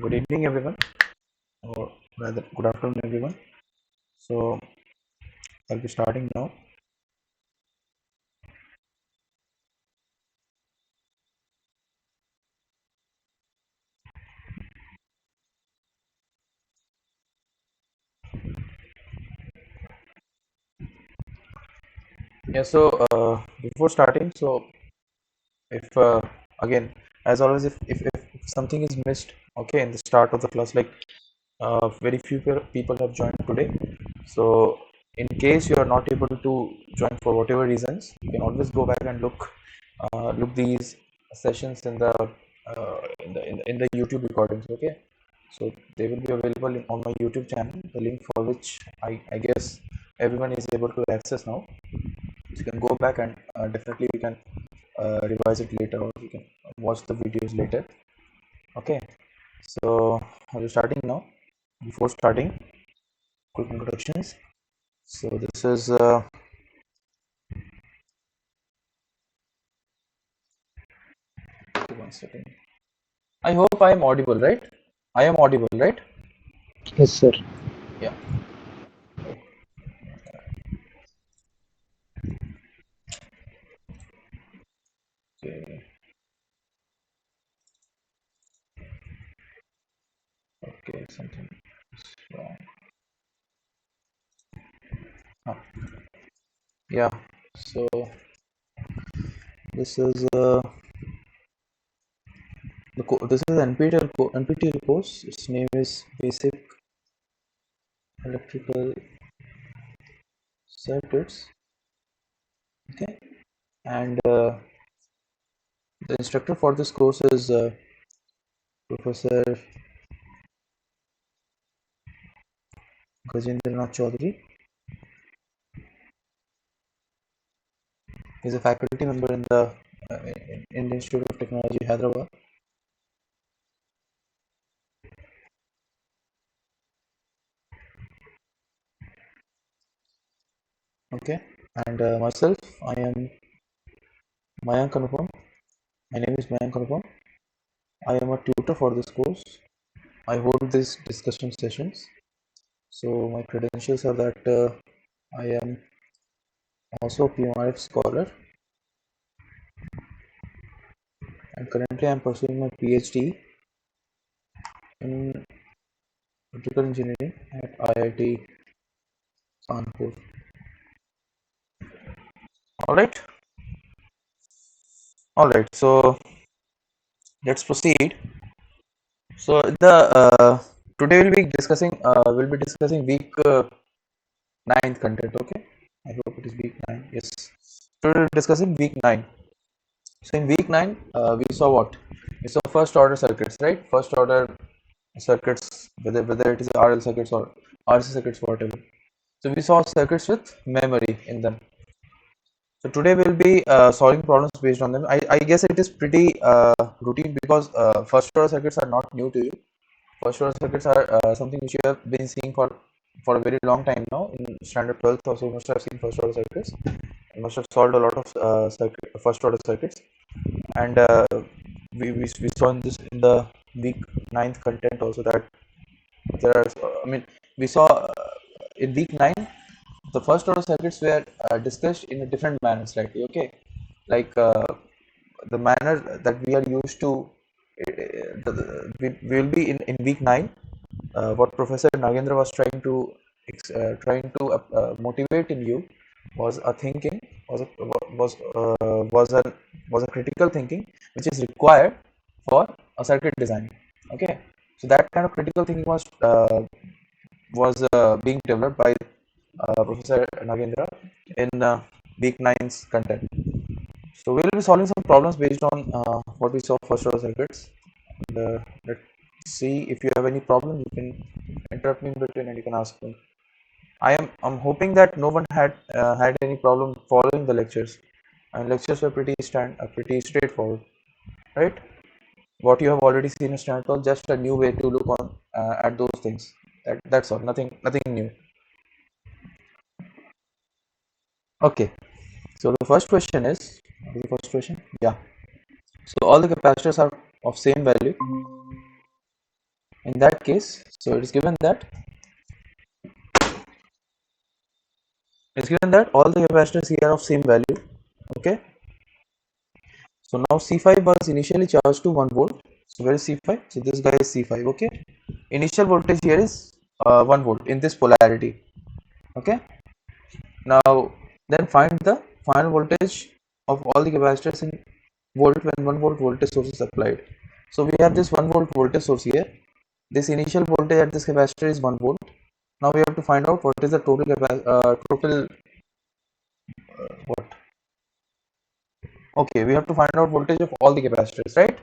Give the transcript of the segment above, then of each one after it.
Good evening, everyone, or rather, good afternoon, everyone. So, I'll be starting now. Yeah, so before starting, so if again, as always, if something is missed, okay, in the start of the class, like very few people have joined today. So, in case you are not able to join for whatever reasons, you can always go back and look these sessions in the YouTube recordings. Okay, so they will be available on my YouTube channel. The link for which I guess everyone is able to access now. So you can go back and definitely we can revise it later, or you can watch the videos later. Okay, so I'll be starting now. Before starting, quick introductions. So this is 1 second. I hope I am audible, right? I am audible, right? Yes, sir. Yeah. Okay. Okay. Something is wrong. Huh. Yeah. So this is this is NPTEL course. Its name is Basic Electrical Circuits. Okay. And the instructor for this course is Professor Gajendranath Chaudhary. He's a faculty member in the Indian Institute of Technology, Hyderabad. Okay, and myself, I am Mayank Anupam. My name is Mayank Anupam. I am a tutor for this course. I hold these discussion sessions. So my credentials are that I am also a PMRF scholar, and currently I am pursuing my PhD in electrical engineering at IIT Kanpur. All right, all right. So let's proceed. So the today we'll be discussing week 9th content. Okay, I hope it is week 9. Yes. Today we're discussing week 9. So in week 9, we saw what? We saw first order circuits, right? First order circuits, whether it is RL circuits or RC circuits, whatever. So we saw circuits with memory in them. So today we'll be solving problems based on them. I guess it is pretty routine because first order circuits are not new to you. First order circuits are something which you have been seeing for a very long time now. In standard 12th also you must have seen first order circuits. You must have solved a lot of first order circuits, and we saw in this in the week 9th content also that there are we saw in week 9 the first order circuits were discussed in a different manner slightly. Okay, like the manner that we are used to we will be in week 9. What Professor Nagendra was trying to motivate in you was a thinking was a, was was a critical thinking which is required for a circuit design. Okay, so that kind of critical thinking was being developed by Professor Nagendra in week 9's content. So we'll be solving some problems based on what we saw first order circuits. And, let's see if you have any problem. You can interrupt me in between and you can ask me. I'm hoping that no one had any problem following the lectures, and lectures were pretty straightforward, right? What you have already seen in standard 12, just a new way to look on at those things. That's all. Nothing new. Okay. So the first question is what is the first question? Yeah. So all the capacitors are of same value. In that case, so it is given that all the capacitors here are of same value. Okay. So now C5 was initially charged to 1 volt. So where is C5? So this guy is C5. Okay. Initial voltage here is 1 volt in this polarity. Okay. Now then find the final voltage of all the capacitors in volt when 1 volt voltage source is applied. So we have this 1 volt voltage source here. This initial voltage at this capacitor is 1 volt. Now we have to find out what is the total what? Okay, we have to find out voltage of all the capacitors, right?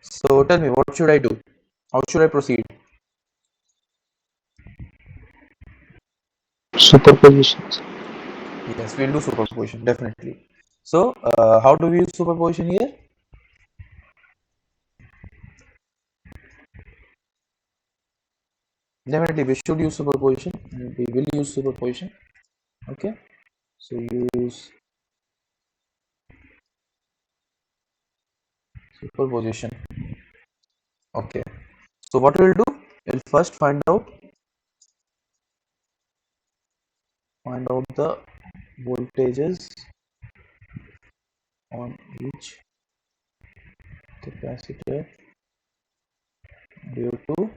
So tell me, what should I do? How should I proceed? Superpositions. Yes, we'll do superposition definitely. So how do we use superposition here? Definitely we should use superposition and we will use superposition. Okay, so use superposition. Okay, so what we'll do, we'll first find out the voltages on each capacitor due to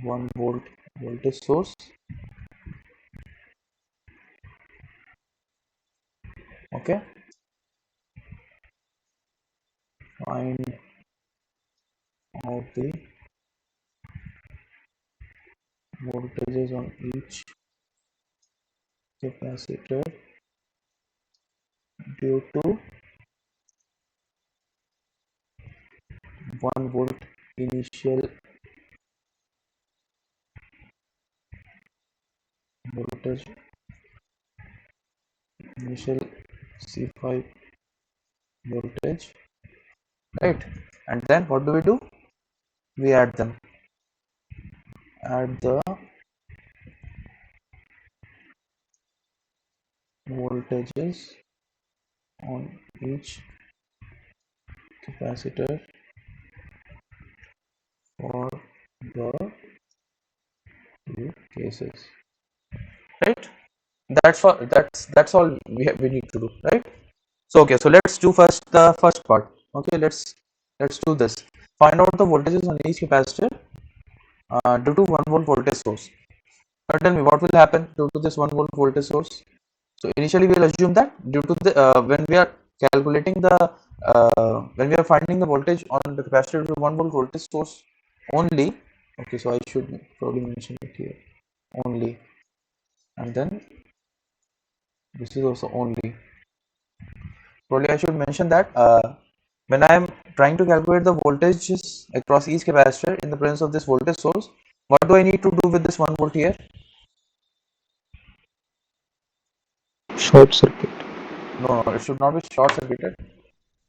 1 volt voltage source. Okay, find out the voltages on each capacitor due to 1 volt initial voltage, initial C5 voltage, right? And then what do? We add them, add the voltages on each capacitor for the two cases, right? That's all we need to do, right? So okay, so let's do first the first part. Okay, let's do this. Find out the voltages on each capacitor due to 1 volt voltage source. Now tell me what will happen due to this 1 volt voltage source. So initially we will assume that due to the when we are calculating the when we are finding the voltage on the capacitor due to 1 volt voltage source only. Okay, so I should probably mention it here only, and then this is also only. Probably I should mention that when I am trying to calculate the voltages across each capacitor in the presence of this voltage source, what do I need to do with this 1 volt here? Short circuit. No, it should not be short circuited.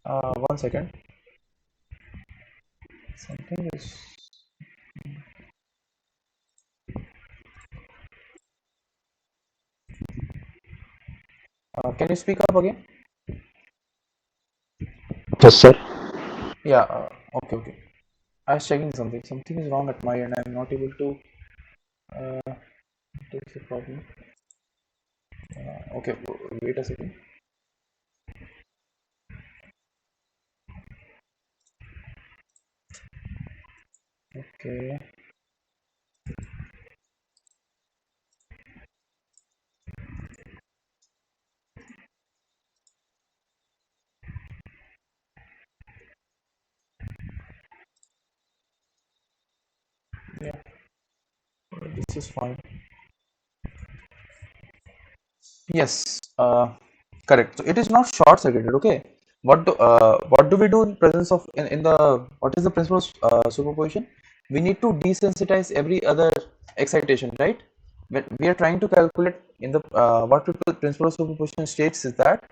1 second. Something is. Can you speak up again? Yes, sir. Yeah. Okay. Okay. I was checking something. Something is wrong at my end. I'm not able to. Uh, That's the problem. Okay. Wait a second. Okay. Yeah. This is fine. Yes, correct. So it is not short circuited. Okay. What do we do in presence of in the what is the principle of superposition? We need to desensitize every other excitation, right? When we are trying to calculate in the what principle of superposition states is that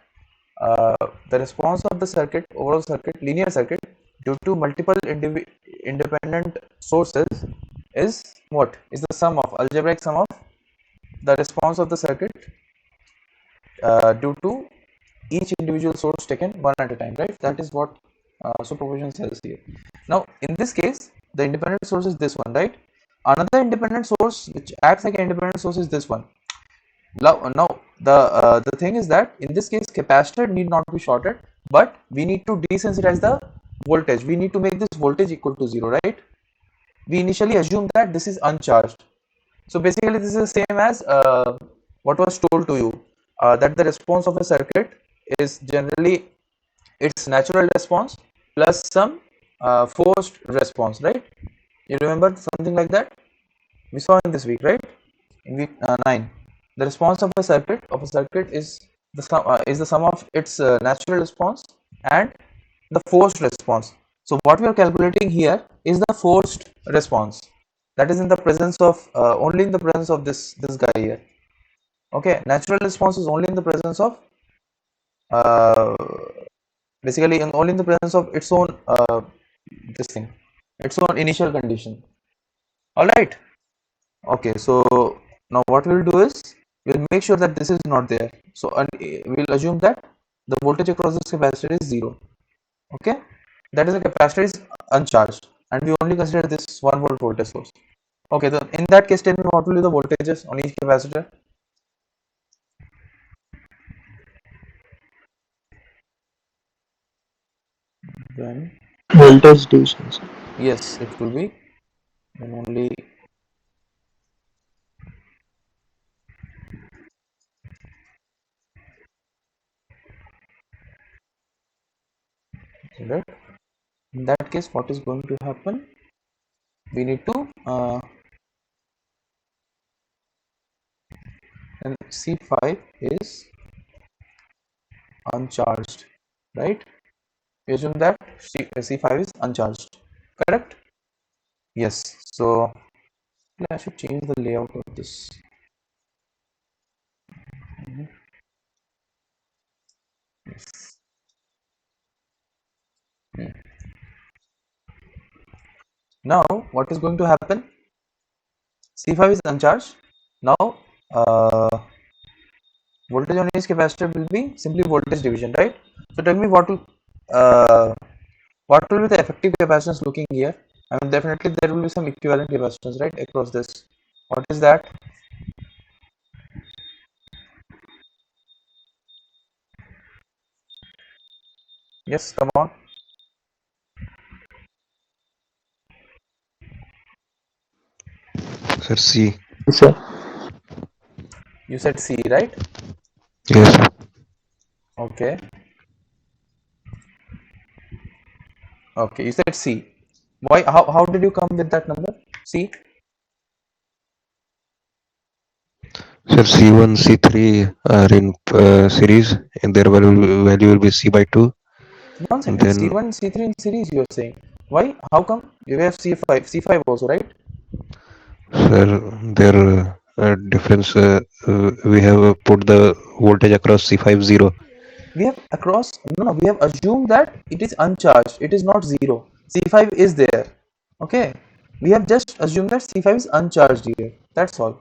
uh, the response of the circuit, overall circuit, linear circuit, due to multiple independent sources is what is the sum of algebraic sum of the response of the circuit due to each individual source taken one at a time, right? That is what superposition says here. Now in this case the independent source is this one, right? Another independent source which acts like an independent source is this one. Now the thing is that in this case capacitor need not be shorted, but we need to desensitize the voltage. We need to make this voltage equal to 0, right? We initially assume that this is uncharged. So basically this is the same as what was told to you, that the response of a circuit is generally its natural response plus some forced response, right? You remember something like that we saw in this week, right? In week 9, the response of a circuit is the sum of its natural response and the forced response. So what we are calculating here is the forced response, that is in the presence of only in the presence of this guy here. Okay, natural response is only in the presence of uh, basically only in the presence of its own this thing, its own initial condition. All right. Okay, so now what we'll do is we'll make sure that this is not there. So we'll assume that the voltage across this capacitor is 0. Okay, that is the capacitor is uncharged and we only consider this 1 volt voltage source. Okay, then in that case tell me what will be the voltages on each capacitor. Then Voltage division, sir. yes, it will be then only right. In that case what is going to happen, we need to and C5 is uncharged, right? We assume that C5 is uncharged, correct? Yes. So I should change the layout of this. Yes. Now what is going to happen? C5 is uncharged. Now uh, voltage on each capacitor will be simply voltage division, right? So tell me what will be the effective capacitance looking here? I mean definitely there will be some equivalent capacitance, right, across this. What is that? Yes, come on. Sir, C. Yes, sir. You said C, right? Yes, sir. Okay. Okay, you said C. Why? How did you come with that number? C? Sir, C1, C3 are in series, and their value will be C by 2. One And second. then, C1, C3 in series. You are saying. Why? How come? You have C5, C5 also, right? sir, their difference, we have put the voltage across C5 0. We have across. No, no. We have assumed that it is uncharged. It is not zero. C5 is there. Okay. We have just assumed that C5 is uncharged here. That's all.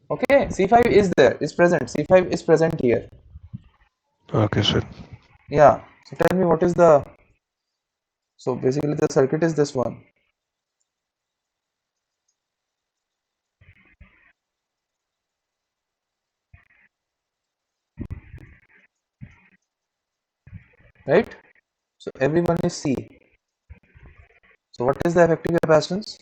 Okay. C5 is there. Is present. C5 is present here. Okay, sir. Yeah. So tell me what is the. So basically the circuit is this one, right? So everyone is C. So what is the effective capacitance?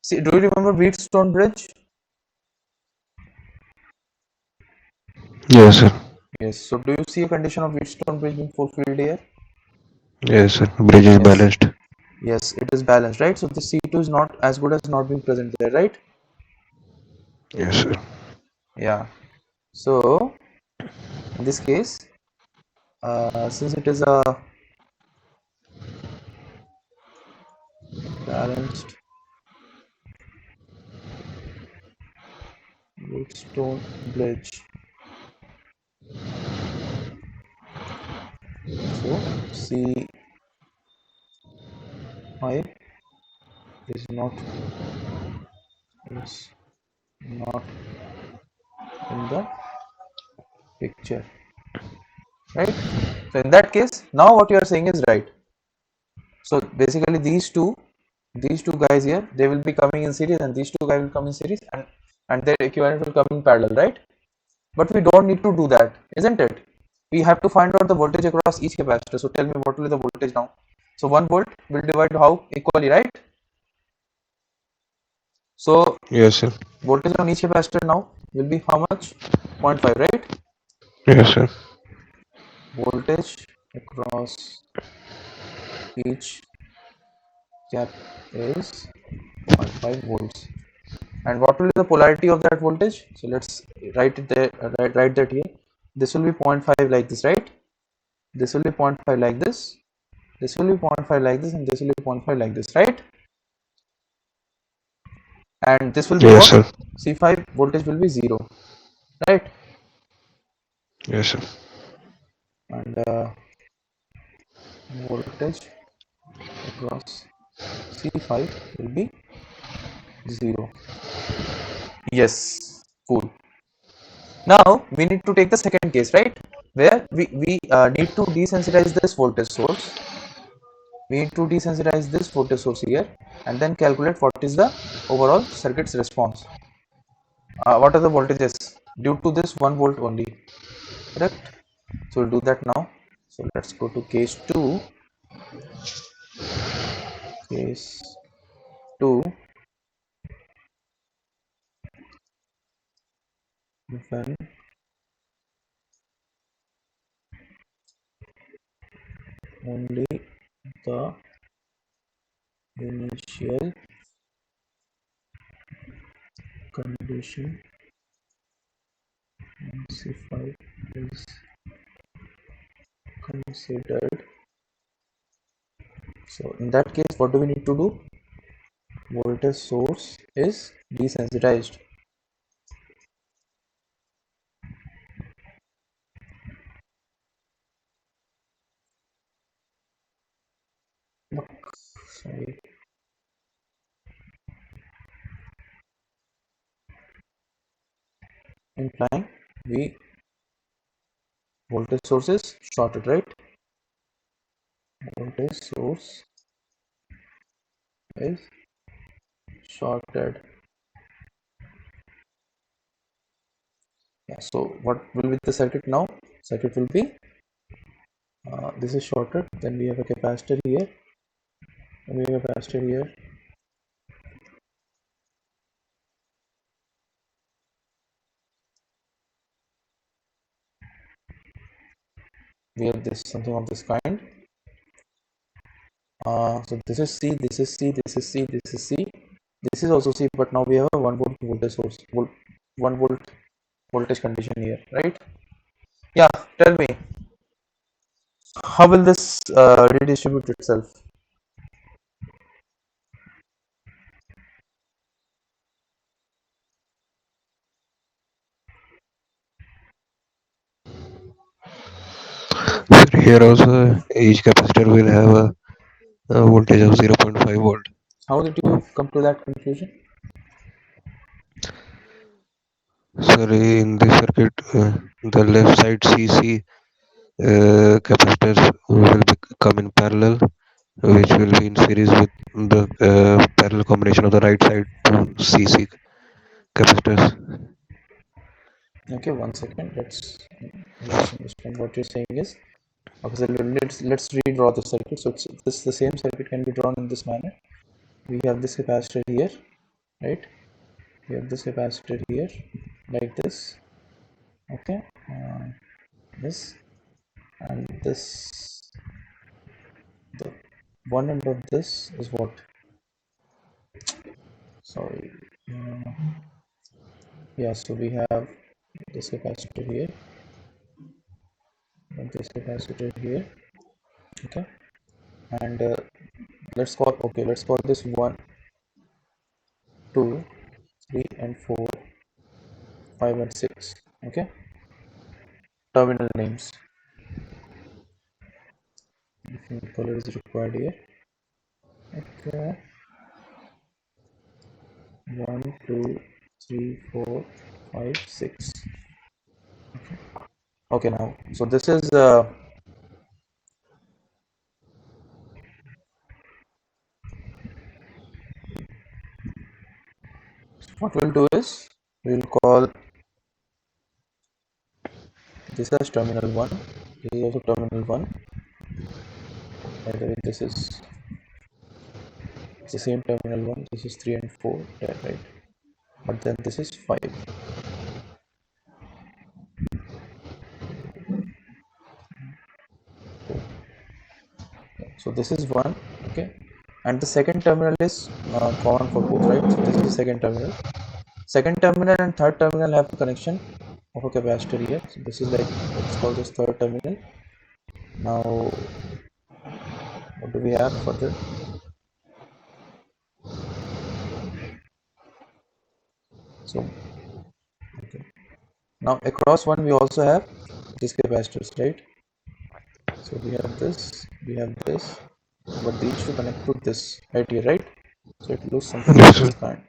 See, do you remember Wheatstone bridge? Yes, sir. Yes. So do you see a condition of Wheatstone bridge being fulfilled here? Yes, sir. Bridge is Yes. balanced. Yes, it is balanced, right? So the C2 is not as good as not being present there, right? Yes, sir. Yeah. So in this case, since it is a balanced Wheatstone bridge, so C5 is is not in the picture. right? So in that case, now what you are saying is right. So basically these two guys here, they will be coming in series, and these two guys will come in series, and their equivalent will come in parallel, right? But we don't need to do that, isn't it? We have to find out the voltage across each capacitor. So tell me, what will be the voltage now? So 1 volt will divide how equally, right? So Yes, sir. voltage on each capacitor now will be how much? 0.5, right? Yes, sir. Voltage across each cap is 0.5 volts. And what will be the polarity of that voltage? So let's write it there, write that here. This will be 0.5 like this, right? This will be 0.5 like this. This will be 0.5 like this, and this will be 0.5 like this, right? And this will be Yes, what? sir. C5 voltage will be 0, right? Yes, sir. And voltage across C5 will be 0. Yes, cool. Now we need to take the second case, right? Where we need to desensitize this voltage source. We need to desensitize this voltage source here, and then calculate what is the overall circuit's response. What are the voltages due to this 1 volt only, correct? So we'll do that now. So let's go to case 2. Case 2, when only the initial condition C5 is considered. So in that case, what do we need to do? Voltage source is desensitized. Sorry, implying we voltage source is shorted, right? Voltage source is shorted. Yeah, so what will be the circuit now? Circuit will be this is shorted, then we have a capacitor here, and we have a capacitor here. We have this something of this kind. So this is C, this is C, this is C, this is C, this is also C, but now we have a 1 volt voltage source, 1 volt voltage condition here, right? Yeah, tell me, how will this redistribute itself? Sir, here also each capacitor will have a voltage of 0.5 volt. How did you come to that conclusion? Sir, in this circuit, the left side CC capacitors will come in parallel, which will be in series with the parallel combination of the right side two CC capacitors. Okay, 1 second. Let's understand what you're saying is. Okay, so let's redraw the circuit. So this the same circuit can be drawn in this manner. We have this capacitor here, right? We have this capacitor here, like this. Okay, this and this. The one end of this is what? Sorry. Uh, yeah. So we have this capacitor here and this capacitor here. Okay, and let's call this 1, 2, 3, and 4, 5, and 6. Okay, terminal names. Different color is required here. Okay, 1, 2, 3, 4, 5, 6. Okay, now, so this is what we'll do is we'll call this as terminal 1. This is also terminal 1. By the way, this is it's the same terminal 1. This is 3 and 4, yeah, right? But then this is 5. So this is 1, okay? And the second terminal is common for both, right? So this is the second terminal. Second terminal and third terminal have a connection of a capacitor here. So this is like, let's call this third terminal. Now, what do we have further? So, okay. Now across one we also have these capacitors, right? So we have this, but these two connect to this right here, right? So it looks something of Yes, this sir. kind,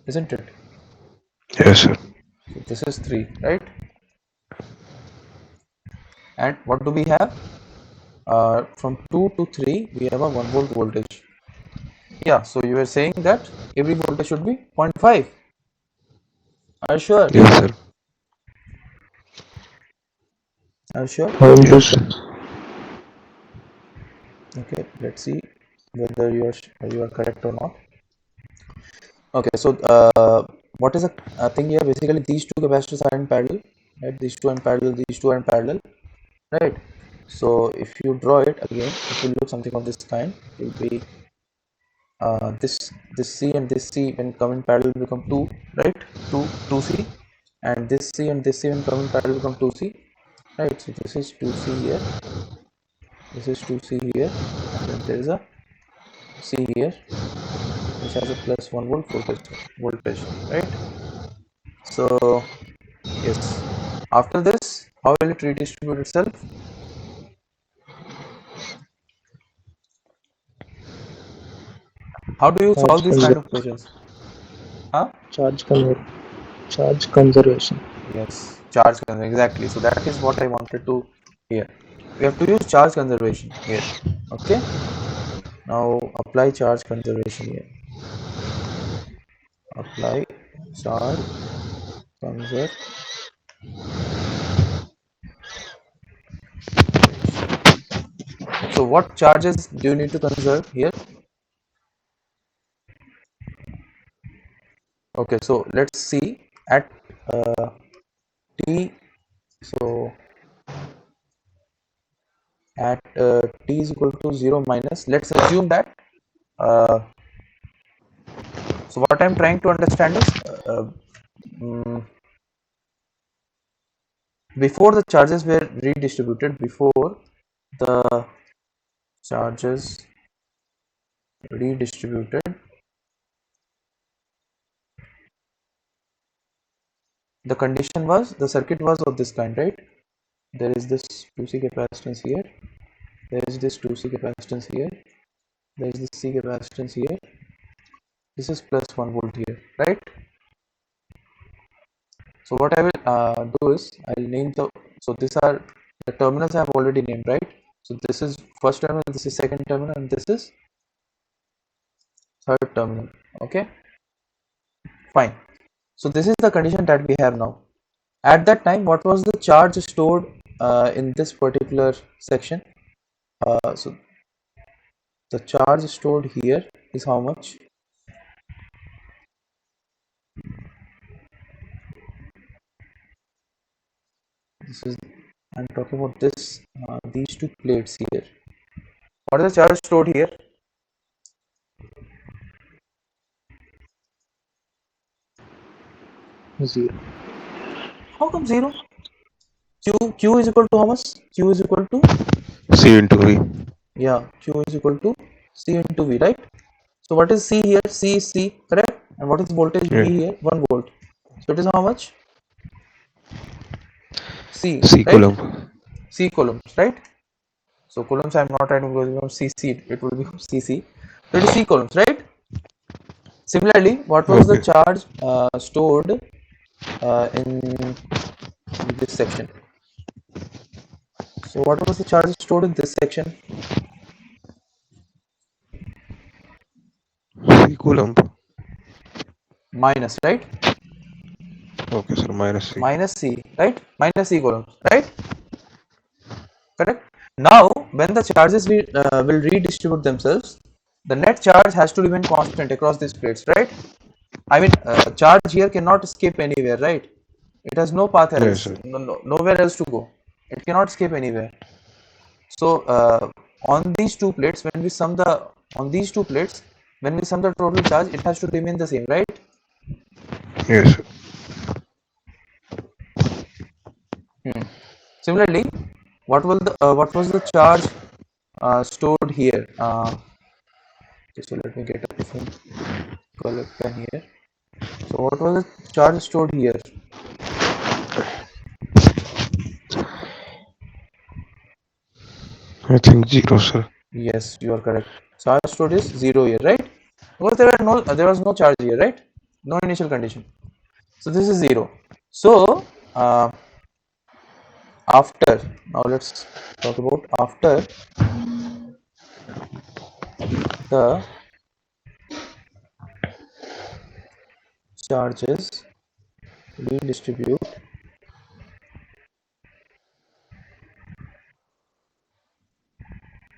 isn't it? Yes, sir. So this is 3, right? And what do we have? From 2 to 3 we have a 1 volt voltage. Yeah, so you were saying that every voltage should be 0.5. Are you sure? Yes, sir. Are you sure? Also, Yes. sir. Okay, let's see whether you are correct or not. Okay, so what is a thing here? Basically, these two capacitors are in parallel, right? These two are in parallel, these two are in parallel, right? So if you draw it again, it will look something of this kind. It will be this C and this C when come in parallel become 2, right? 2 C, and this C and this C when come in parallel become 2 C, right? So this is 2 C here, this is 2 C here, and then there is a C here which has a plus 1 volt voltage, right? So yes, after this, how will it redistribute itself? How do you solve Charge these kind conser- of questions? Huh? charge conver- charge conservation. Yes, charge conservation, exactly. So that is what I wanted to hear. We have to use charge conservation here. Okay. Now apply charge conservation here. Apply charge conservation. So what charges do you need to conserve here? Okay, so let's see at t. So at t is equal to 0 minus. Let's assume that. Uh, so what I'm trying to understand is mm, before the charges were redistributed, before the charges redistributed, the condition was the circuit was of this kind, right? There is this 2C capacitance here, there is this 2C capacitance here, there is this C capacitance here, this is plus 1 volt here, right? So what I will do is I'll name so these are the terminals I have already named, right? So this is first terminal, this is second terminal, and this is third terminal. Okay, fine. So this is the condition that we have now. At that time, what was the charge stored in this particular section? So the charge stored here is how much? This is, I'm talking about this these two plates here. What is the charge stored here? Zero. How come zero? Q is equal to how much? Q is equal to, C into V. yeah, Q is equal to C into V, right? So what is C here? C is C, correct? And what is voltage Yeah. V here? 1 volt. So it is how much? C, C right? coulomb. C coulombs, right? So coulombs I'm not writing because from CC it will be CC. So it is C coulombs, right? Similarly, what was the Okay. charge stored in this section? So what was the charge stored in this section? C coulomb. Minus, right? Okay, sir. Minus C. Minus C, right? Minus C coulombs, right? Correct. Now, when the charges will redistribute themselves, the net charge has to remain constant across these plates, right? I mean, charge here cannot escape anywhere, right? It has no path Yes, else, sir. nowhere else to go. It cannot escape anywhere. So, on these two plates, when we sum the on these two plates, when we sum the total charge, it has to remain the same, right? Yes, sir. Hmm. Similarly, what was the charge stored here? Okay, so let me get a different color pen here. So what was the charge stored here? I think zero, sir. Yes, you are correct. Charge stored is 0 here, right? Because there was no charge here, right? No initial condition. So this is 0. So after, now let's talk about after the charges redistribute,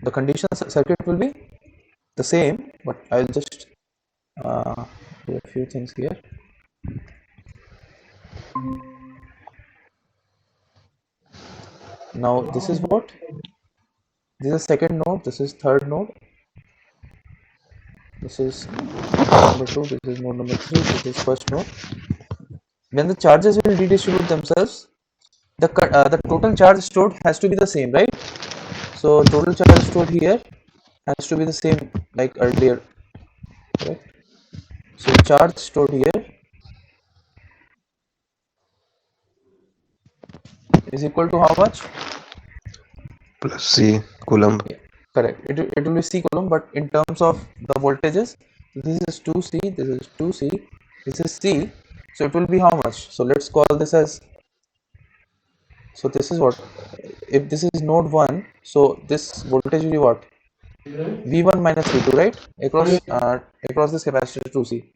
the condition circuit will be the same, but I'll just uh, do a few things here. Now this is what? This is second node, this is third node, this is node number 2, this is node number 3, this is first node. When the charges will redistribute themselves, the total charge stored has to be the same, right? So total charge stored here has to be the same like earlier, correct? So charge stored here is equal to how much? Plus C coulomb. Yeah, correct. It will be C coulomb, but in terms of the voltages, this is 2C, this is 2C, this is C. So it will be how much? So let's call this as, so this is what, if this is node 1, so this voltage will be what? V1 minus V2, right? Across this capacitor 2C.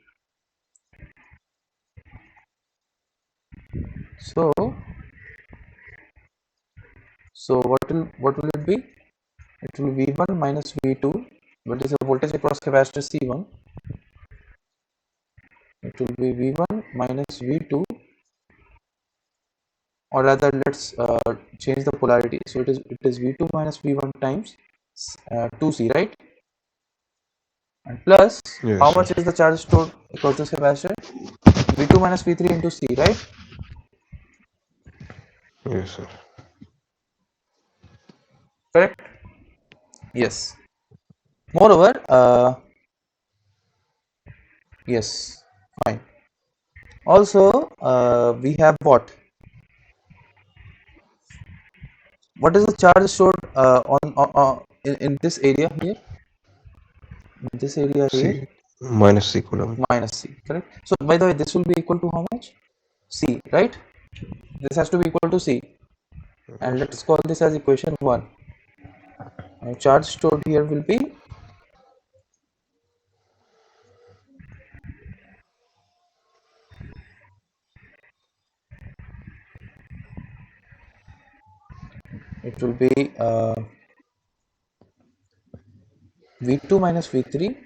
So what will it be? It will be V1 minus V2. What is the voltage across capacitor C1? It will be V1 minus V2, or rather, let's change the polarity. So it is V2 minus V1 times 2C, right? And plus, Yes, how sir. much is the charge stored across this capacitor? V2 minus V3 into C, right? Yes, sir. Correct. Yes. Moreover, yes, fine. Also, we have what? What is the charge stored in this area here? In this area here, C minus C coulomb. minus C, correct? So, by the way, this will be equal to how much? C, right? This has to be equal to C, and let's call this as equation 1. Now, charge stored here will be, it will be V2 minus V3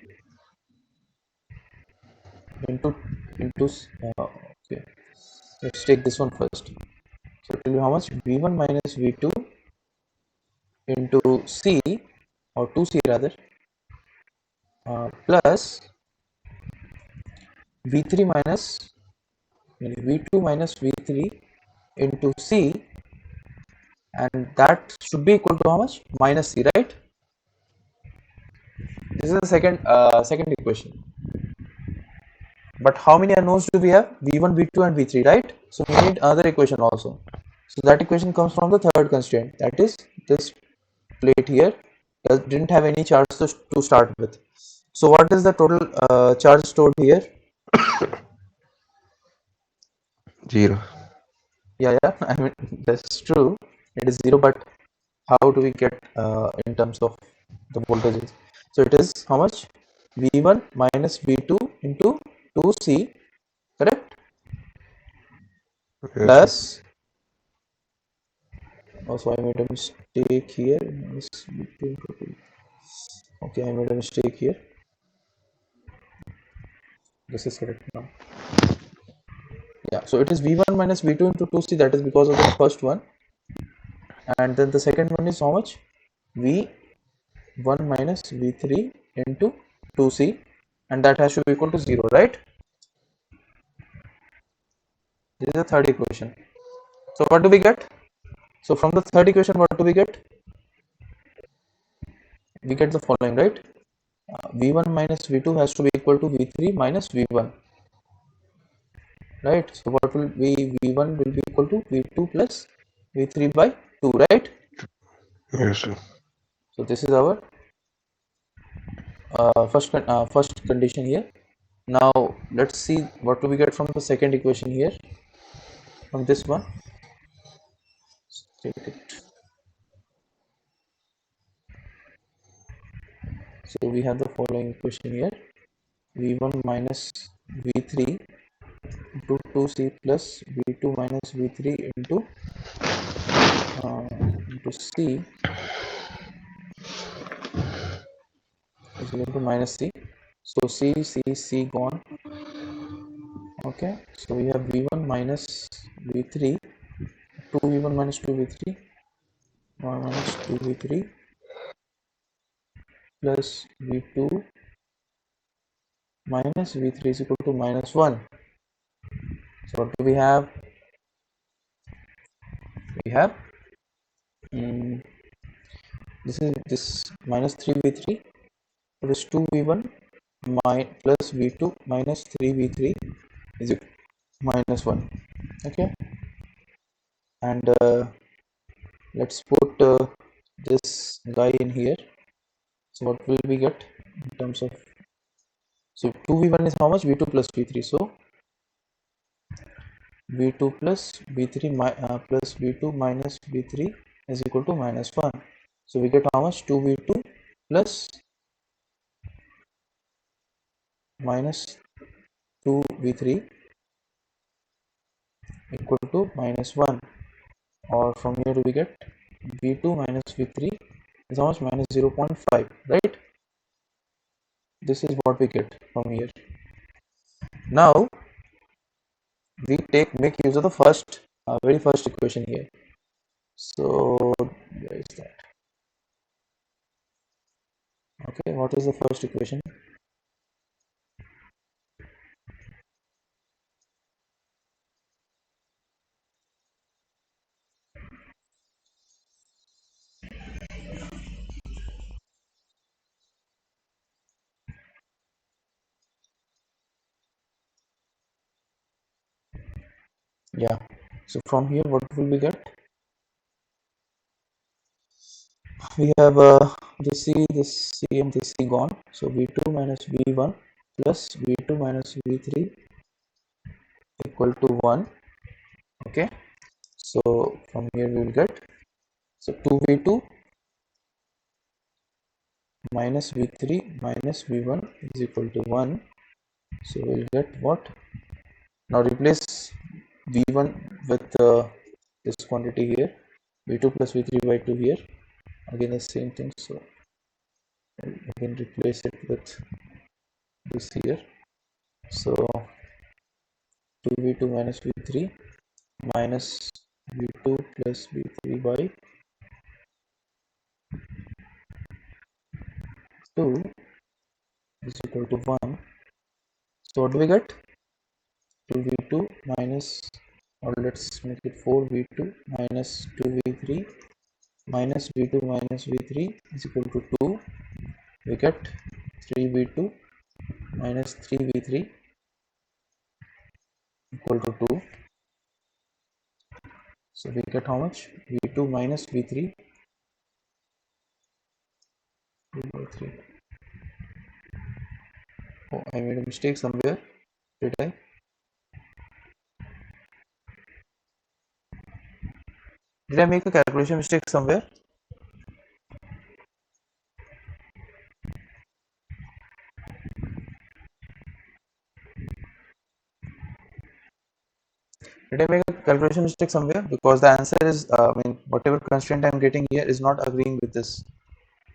into into okay. Let's take this one first. So it will be how much? V1 minus V2 into C, or 2C rather, plus V3 minus V2 minus V3 into C, and that should be equal to how much? Minus C, right? This is the second equation. But how many unknowns do we have? V1, V2 and V3, right? So we need another equation also. So that equation comes from the third constraint, that is this plate here didn't have any charge to start with. So what is the total charge stored here? 0. Yeah, I mean that's true. It is 0, but how do we get in terms of the voltages? So it is how much? V1 minus V2 into 2C, correct? Yes, sir. Plus, also I made a mistake here. Minus V2 into 2. Okay, I made a mistake here. This is correct now. Yeah, so it is V1 minus V2 into 2C. That is because of the first one. And then the second one is how much? V1 minus V3 into 2C, and that has to be equal to 0, right? This is the third equation. So what do we get? So from the third equation, what do we get? We get the following, right? V1 minus V2 has to be equal to V3 minus V1, right? So what will be V1 will be equal to V2 plus V3 by 2, right? Yes, sir. So this is our first condition here. Now let's see what do we get from the second equation here. From this one, take it. So we have the following equation here: V1 minus V3 into 2C plus V2 minus V3 into C is equal to minus C. So C gone. Okay, so we have V1 minus V3, 2V1 minus 2V3, 1 minus 2V3 plus V2 minus V3 is equal to minus 1. So what do we have? We have this minus 3V3, it is 2V1 plus V2 minus 3V3 is minus 1. Okay, and let's put this guy in here. So what will we get in terms of, so 2V1 is how much? V2 plus V3. So V2 plus V3 plus V2 minus V3 is equal to minus 1. So we get how much? 2V2 plus minus 2V3 equal to minus 1. Or from here we get V2 minus V3 is how much? Minus 0.5, right? This is what we get from here. Now we make use of the very first equation here. So where is that? Okay, what is the first equation? Yeah, so from here what will we get? We have this C and this C gone. So V2 minus V1 plus V2 minus V3 equal to 1. Okay, so from here we will get, so 2V2 minus V3 minus V1 is equal to 1. So we'll get what? Now replace V1 with this quantity here, V2 plus V3 by 2 here, again the same thing. So again replace it with this here. So 2V2 minus V3 minus V2 plus V3 by 2 is equal to 1. So what do we get? 2V2 minus, or let's make it 4V2 minus 2V3 minus V2 minus V3 is equal to 2. We get 3V2 minus 3V3 equal to 2. So we get how much? V2 minus V3 2 by 3. Oh, I made a mistake somewhere. Did I? Did I make a calculation mistake somewhere? Did I make a calculation mistake somewhere? Because the answer is, I mean, whatever constraint I'm getting here is not agreeing with this.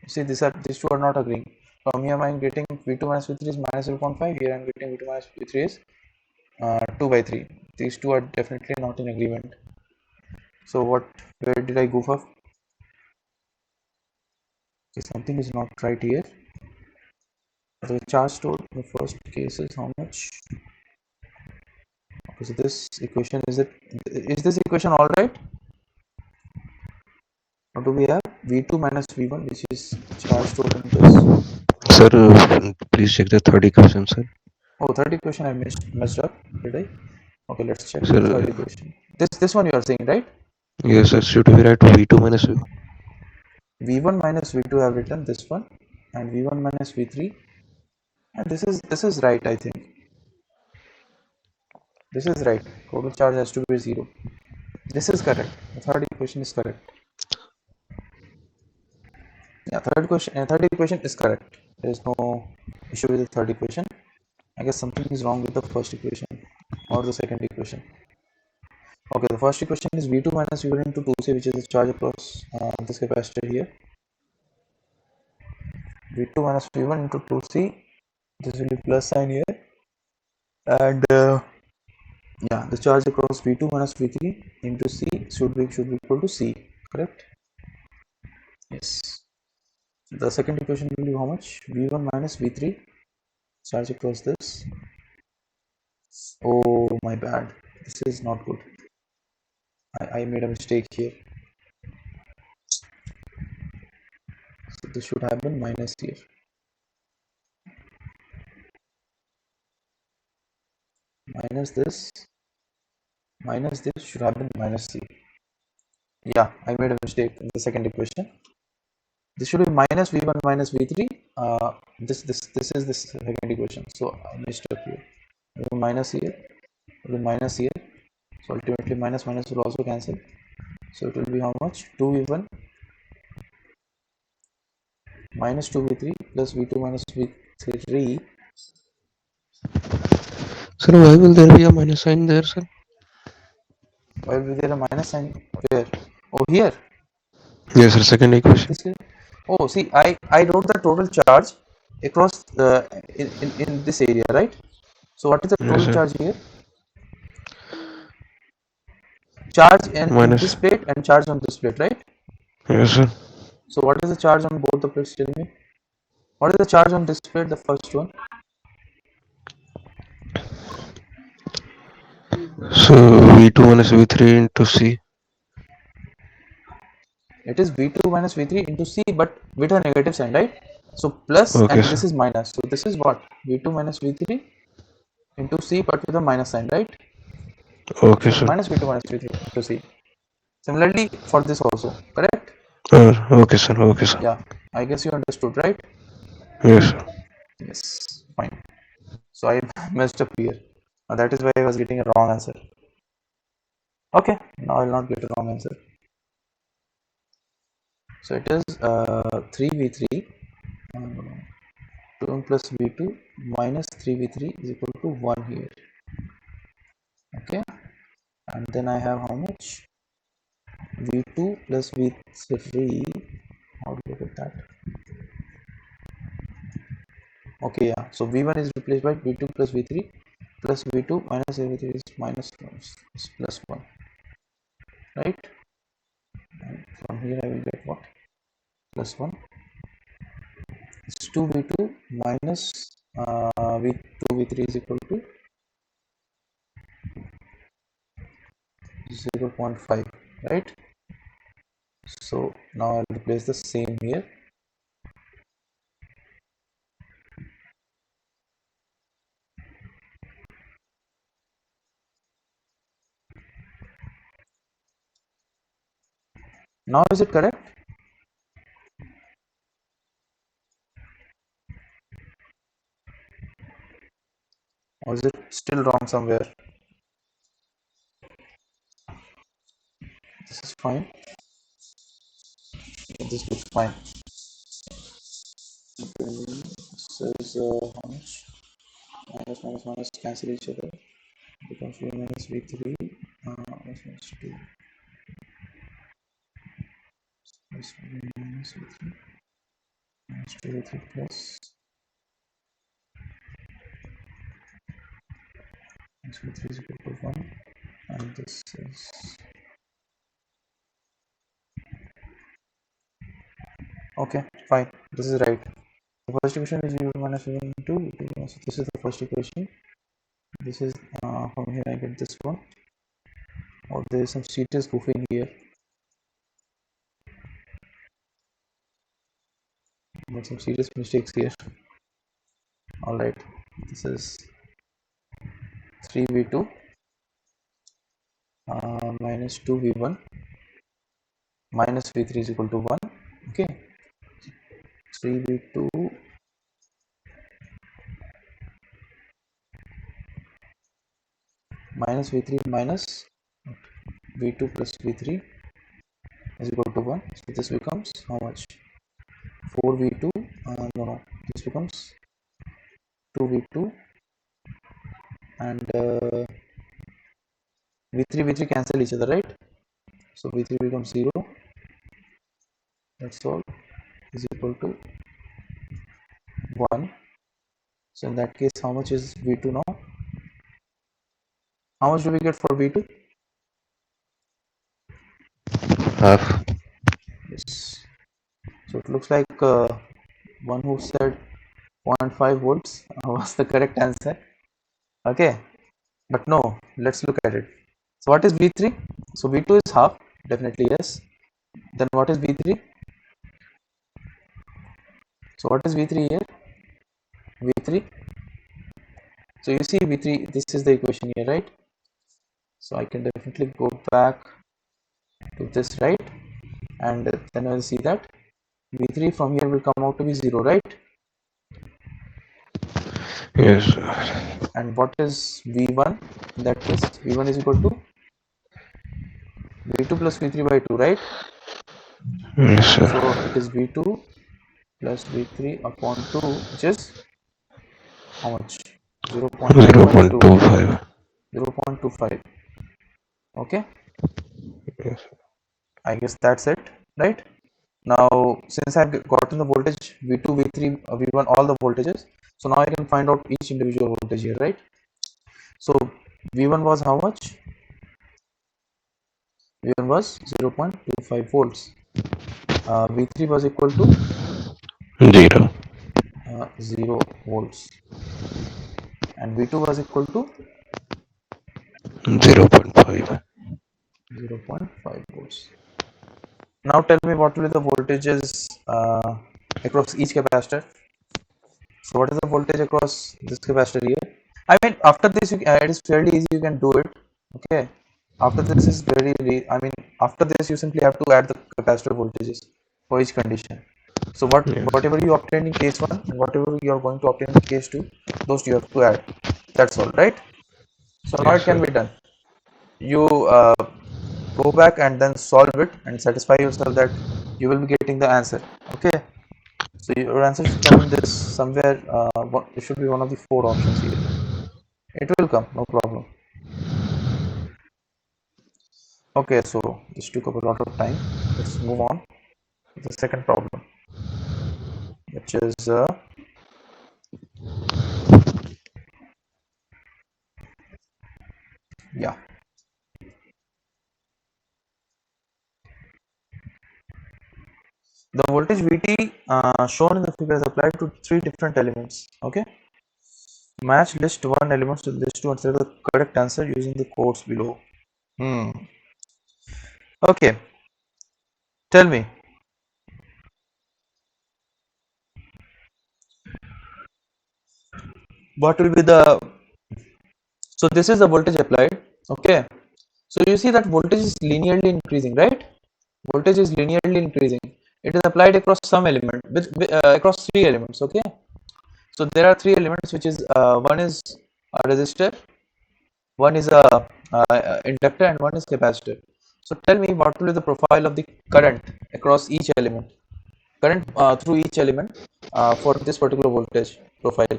You see, these two are not agreeing. From here, I'm getting v2 minus v3 is minus 0.5. Here, I'm getting v2 minus v3 is 2 by 3. These two are definitely not in agreement. So where did I goof up? Okay, something is not right here. The charge stored in the first case is how much? Okay, so this equation is this equation all right? What do we have? v2 minus v1, which is charge stored in this. Sir, please check the third equation, sir. Oh, third equation I messed up, did I? Okay, let's check the Sir, third equation. This one you are saying, right? yes, sir, should be right. V2 minus v1 minus v2 I have written this one, and v1 minus v3, and this is right, I think. This is right. Total charge has to be 0. This is correct. The third equation is correct. Yeah, third equation is correct. There is no issue with the third equation. I guess something is wrong with the first equation or the second equation. Okay, the first equation is v2 minus v1 into 2c, which is the charge across this capacitor here. v2 minus v1 into 2c. This will be plus sign here, and yeah, the charge across v2 minus v3 into c should be equal to c. Correct? Yes. The second equation will be how much? v1 minus v3 charge across this. Oh, my bad. This is not good. I made a mistake here. So this should have been minus here. Minus this should have been minus c. Yeah, I made a mistake in the second equation. This should be minus v1 minus v3. This is this second equation. So I messed up here. Minus here, it will be minus here. So ultimately minus minus will also cancel. So it will be how much? 2v1 minus 2v3 plus v2 minus v3. Sir, why will there be a minus sign there, sir? Why will there a minus sign? Where? Oh, here. Yes, sir, second equation. This here. Oh, see, I wrote the total charge across in this area, right? So what is the Yes, total sir. charge here? Charge in Minus. this plate and charge on this plate, right? Yes, sir. So what is the charge on both the plates? Tell me. What is the charge on this plate? The first one. So V2 minus V3 into C. It is v2 minus v3 into c, but with a negative sign, right? So plus, Okay, and sir. this is minus. So this is what? v2 minus v3 into c, but with a minus sign, right? Okay, So sir. minus v2 minus v3 into c. Similarly for this also, correct? Okay, sir. Okay, sir. Yeah, I guess you understood, right? Yes, sir. Yes, fine. So I messed up here. That is why I was getting a wrong answer. Okay, now I'll not get a wrong answer. So it is 3v3 2 plus v2 minus 3v3 is equal to 1 here. Okay, and then I have how much? v2 plus v3. How do you get that? Okay, yeah. So v1 is replaced by v2 plus v3 plus v2 minus v3 is minus is plus 1, right? And from here I will get what? Plus 1. It's 2v2 minus v2 v3 is equal to 0.5, right? So now I'll replace the same here. Now is it correct? or is it still wrong somewhere? This is fine. This looks fine. Okay, this is how much? Minus minus minus cancel each other. Becomes v minus v3 minus minus 2 plus v minus v3 minus 2 v3 plus minus v3 is equal to 1, and this is okay, fine. This is right. The first equation is u minus v1 2. So this is the first equation. This is from here I get this one. Oh, there is some serious goofing here. Made some serious mistakes here. All right, this is 3v2 minus 2v1 minus v3 is equal to 1. Okay, 3v2 minus v3 minus v2 plus v3 is equal to 1. So this becomes how much? 4v2 no, this becomes 2v2 and v3 cancel each other, right? So v3 becomes 0. That's all is equal to 1. So in that case, how much is v2 now? How much do we get for v2? Half. Yes. So it looks like one who said 0.5 volts was the correct answer. Okay, but no, let's look at it. So what is v3? So v2 is half, definitely yes. Then what is v3? So what is v3 here? v3. So you see v3, this is the equation here, right? So I can definitely go back to this, right? And then I'll see that v3 from here will come out to be 0, right? Yes. And what is v1? In that case, v1 is equal to v2 plus v3 by 2, right? Yes, sir. So it is v2 plus v3 upon 2, which is how much? 0.252. 0.25. 0.25. Okay, Yes. I guess that's it, right? Now since I've gotten the voltage v2 v3 v1 all the voltages, so now I can find out each individual voltage here, right? So v1 was how much? v1 was 0.25 volts. v3 was equal to 0. 0 volts, and v2 was equal to 0.5. 0.5 volts. Now tell me what will be the voltages across each capacitor. So what is the voltage across this capacitor here? I mean, after this, it is fairly easy. You can do it. Okay. After this is I mean, after this you simply have to add the capacitor voltages for each condition. So Yes. whatever you obtained in case 1 and whatever you are going to obtain in case 2, those you have to add. That's all, right? So now Yes, it can sir. be done. You go back and then solve it and satisfy yourself that you will be getting the answer. Okay. So your answer should come in this somewhere. It should be one of the 4 options here. It will come, no problem. Okay, so this took up a lot of time. Let's move on to the second problem, which is yeah, the voltage Vt shown in the figure is applied to 3 different elements. Okay, match list 1 elements to list 2 and select the correct answer using the codes below. Okay, tell me what will be the. So this is the voltage applied. Okay, so you see that voltage is linearly increasing, right? Voltage is linearly increasing. It is applied across some element across 3 elements. Okay, so there are 3 elements, which is one is a resistor, one is a inductor, and one is capacitor. So tell me what will be the profile of the current across each element, current through each element for this particular voltage profile.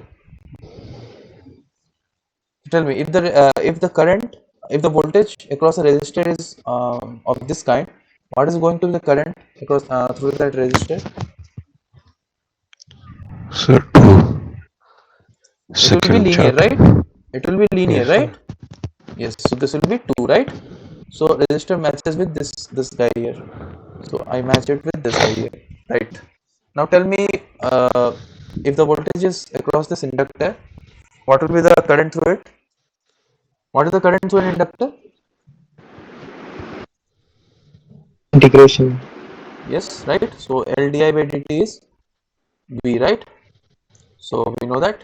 Tell me if the current, if the voltage across a resistor is of this kind, what is going to be the current across through that resistor? Sir, two It will be section linear, chart. right? It will be linear, Yes, sir. right? Yes. So this will be 2, right? So resistor matches with this guy here. So I match it with this guy here, right? Now tell me, if the voltage is across this inductor, what will be the current through it? What is the current through an inductor? Integration. Yes, right. So L di by dt is V, right? So we know that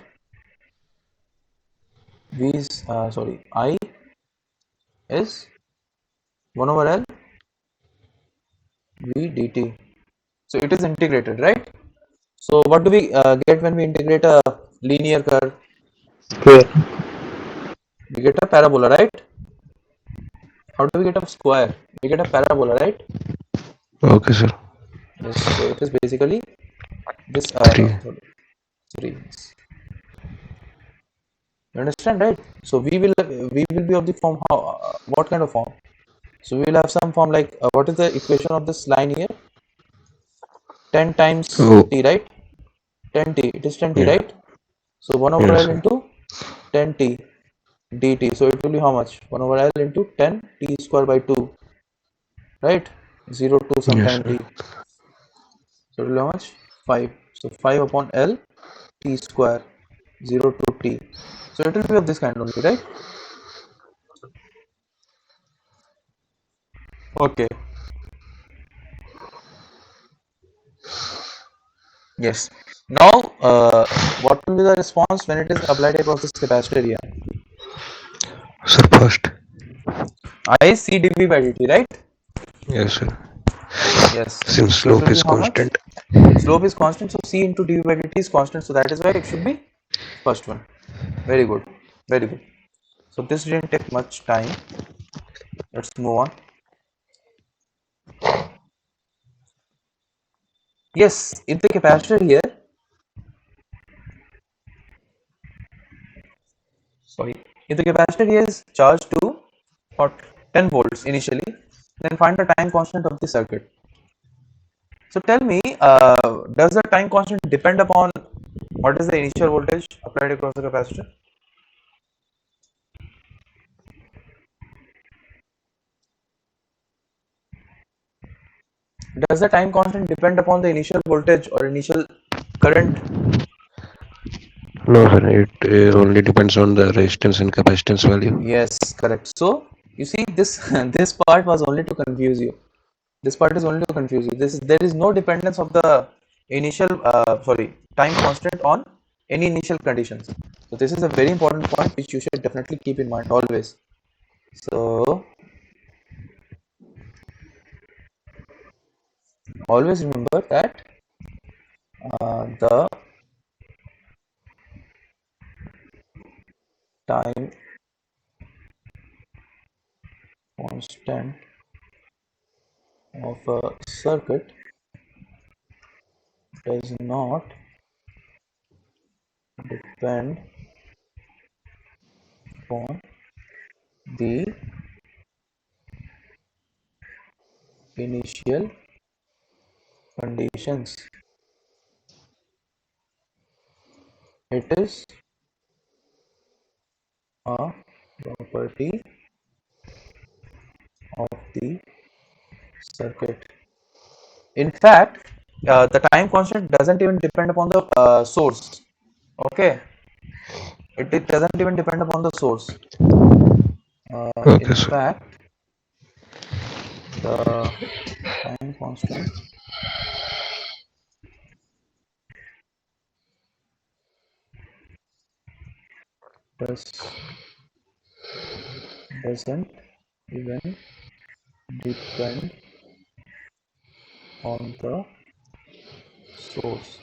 V is sorry, I is 1 over L V dt. So it is integrated, right? So what do we get when we integrate a linear curve? Square. We get a parabola, right? How do we get a square? We get a parabola, right? Okay, sir. Yes. So it is basically this Three. sorry, 3. You understand, right? So we will be of the form how what kind of form? So we will have some form like what is the equation of this line here? 10 times Oh, t, right? 10t. It is 10t, yeah. right? So 1 over Yes, L sir. into 10t dt. So it will be how much? 1 over L into 10 t square by 2, right? 0 to some Yes, time sir. t. So it will be how much? 5. So 5 upon L t square, 0 to t. So it will be of this kind only, right? Okay. Yes. Now, what will be the response when it is applied across this capacitor here? Sir, first. I C dV by dt, right? Yes, sir. Yes. Since So it slope will be is how much? constant. Slope is constant, so C into dV by dt is constant. So that is why it should be first one. Very good. Very good. So this didn't take much time. Let's move on. Yes, if the capacitor here, sorry, if the capacitor here is charged to what 10 volts initially, then find the time constant of the circuit. So tell me, does the time constant depend upon what is the initial voltage applied across the capacitor? Does the time constant depend upon the initial voltage or initial current? No, sir. It only depends on the resistance and capacitance value. Yes, correct. So you see this this part was only to confuse you. This part is only to confuse you. This is, there is no dependence of the initial sorry, time constant on any initial conditions. So this is a very important point which you should definitely keep in mind always. So always remember that the time constant of a circuit does not depend upon the initial conditions. It is a property of the circuit. In fact, the time constant doesn't even depend upon the source. Okay, it doesn't even depend upon the source. Okay, In sir. fact, the time constant does doesn't even depend on the source.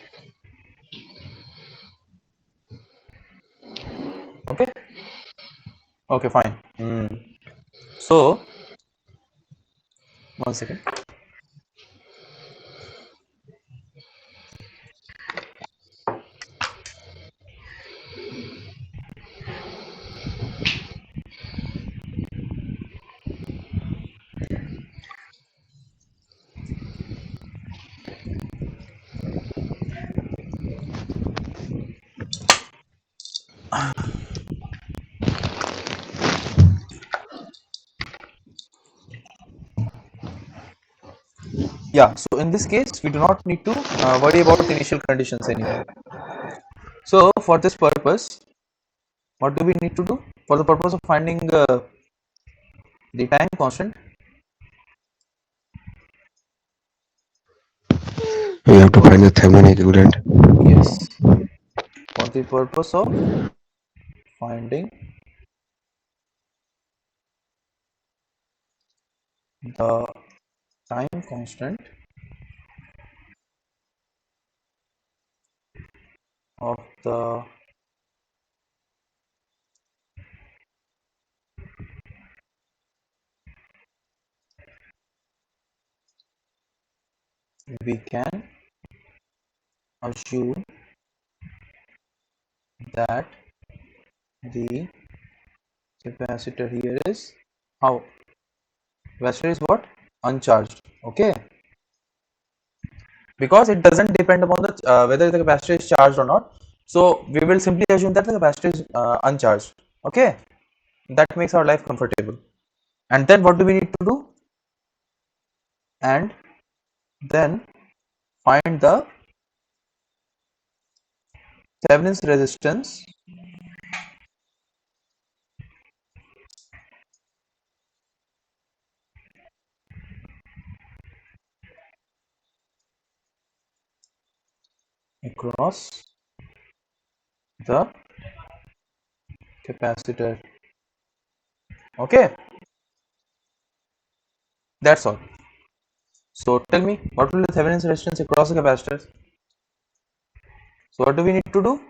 Okay. Okay, fine. So, one second. Yeah, so in this case, we do not need to worry about initial conditions anymore. So, for this purpose, what do we need to do? For the purpose of finding the time constant, We have to find the Thevenin equivalent. yes, for the purpose of finding the time constant of the we can assume that the capacitor here is how capacitor is what uncharged, okay, because it doesn't depend upon the whether the capacitor is charged or not. So we will simply assume that the capacitor is uncharged, okay. That makes our life comfortable. And then what do we need to do? And then find the Thevenin's resistance across the capacitor, okay. That's all. So tell me, what will the Thevenin's resistance across the capacitors? So what do we need to do?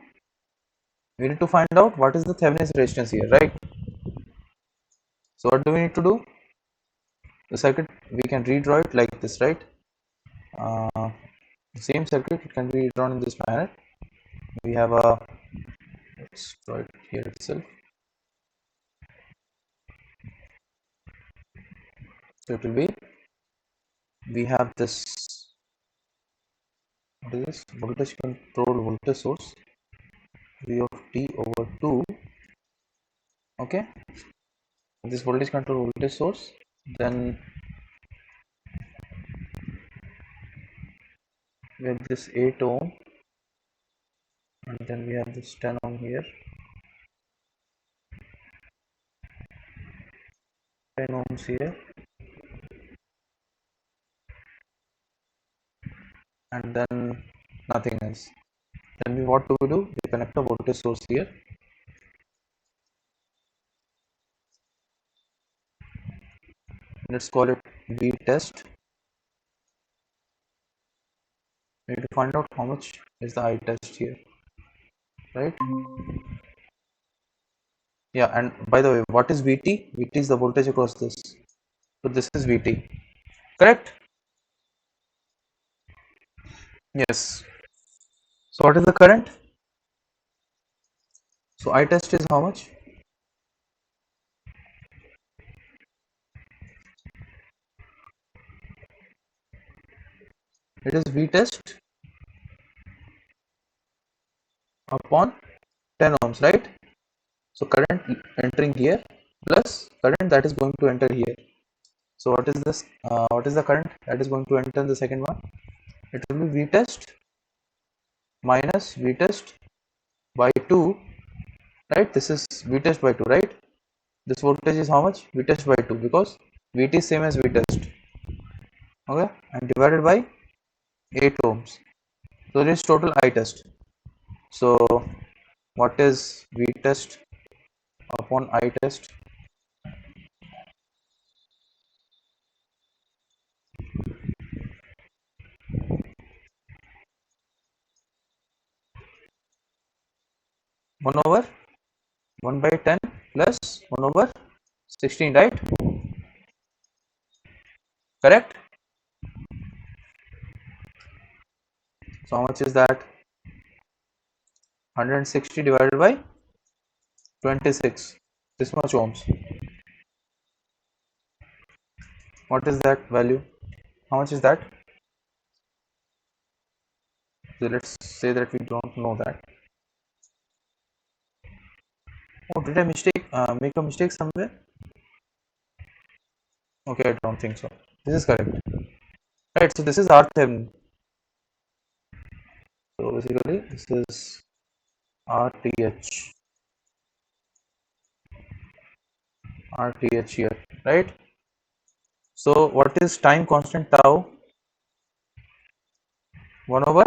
We need to find out what is the Thevenin's resistance here, right? So what do we need to do? The circuit, we can redraw it like this, right? uh, the same circuit, it can be drawn in this manner. We have a, let's draw it here itself. So it will be, we have this, what is this, voltage control voltage source v of t over 2, okay. This voltage control voltage source, then we have this 8 ohm, and then we have this 10 ohm here, 10 ohms here, and then nothing else. Then we, what do we do? We connect a voltage source here. Let's call it V test. We need to find out how much is the I test here, right? Yeah, and by the way, what is VT? VT is the voltage across this. So this is VT, correct? Yes. So what is the current? So I test is how much? It is V test upon 10 ohms, right? So current entering here plus current that is going to enter here. So what is this? What is the current that is going to enter in the second one? It will be V test minus V test by 2, right? This is V test by 2, right? This voltage is how much? V test by 2, because VT is same as V test, okay, and divided by 8 ohms. So this is total I test. So what is V test upon I test? One over 1 by 10 plus 1 over 16, right? Correct? So how much is that? 160 divided by 26, this much ohms. What is that value? How much is that? So let's say that we don't know that. Oh, did I make a mistake somewhere? Okay, I don't think so. This is correct. Right, so this is RThevenin. So basically, this is RTH. RTH here, right? So what is time constant tau? 1 over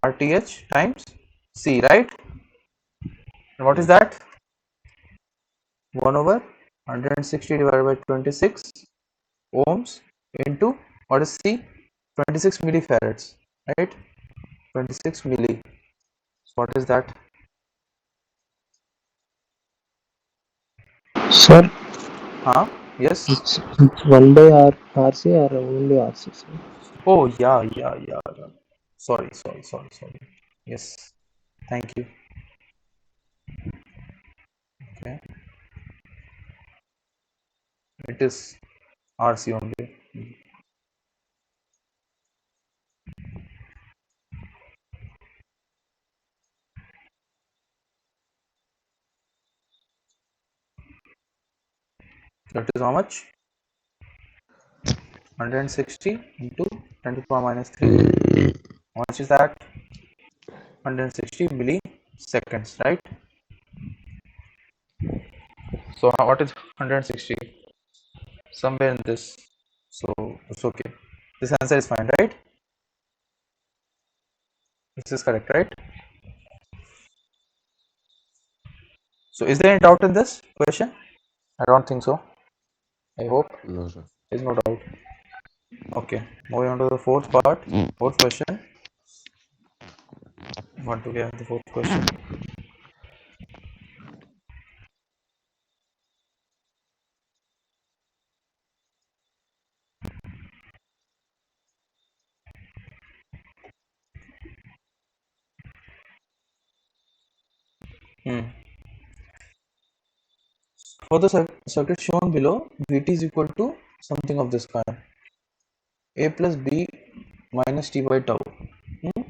RTH times C, right? And what is Yes. that? 1 over 160 divided by 26 ohms into what is C? 26 millifarads, right? 26 milli. So what is that? Sir, Huh? Yes. it's 1 by RC or only RC, sir? Oh, yeah. Sorry. Yes. Thank you. Okay. It is RC only. That is how much? 160 into 10 to the power minus 3. How much is that? 160 milliseconds, right? So what is 160? Somewhere in this. So it's okay. This answer is fine, right? This is correct, right? So is there any doubt in this question? I don't think so. I hope No, sir. there is no doubt. Okay, moving on to the fourth part, fourth question. Want to get the fourth question? Hmm. For the circuit shown below, Vt is equal to something of this kind: A plus B minus T by tau. Hmm.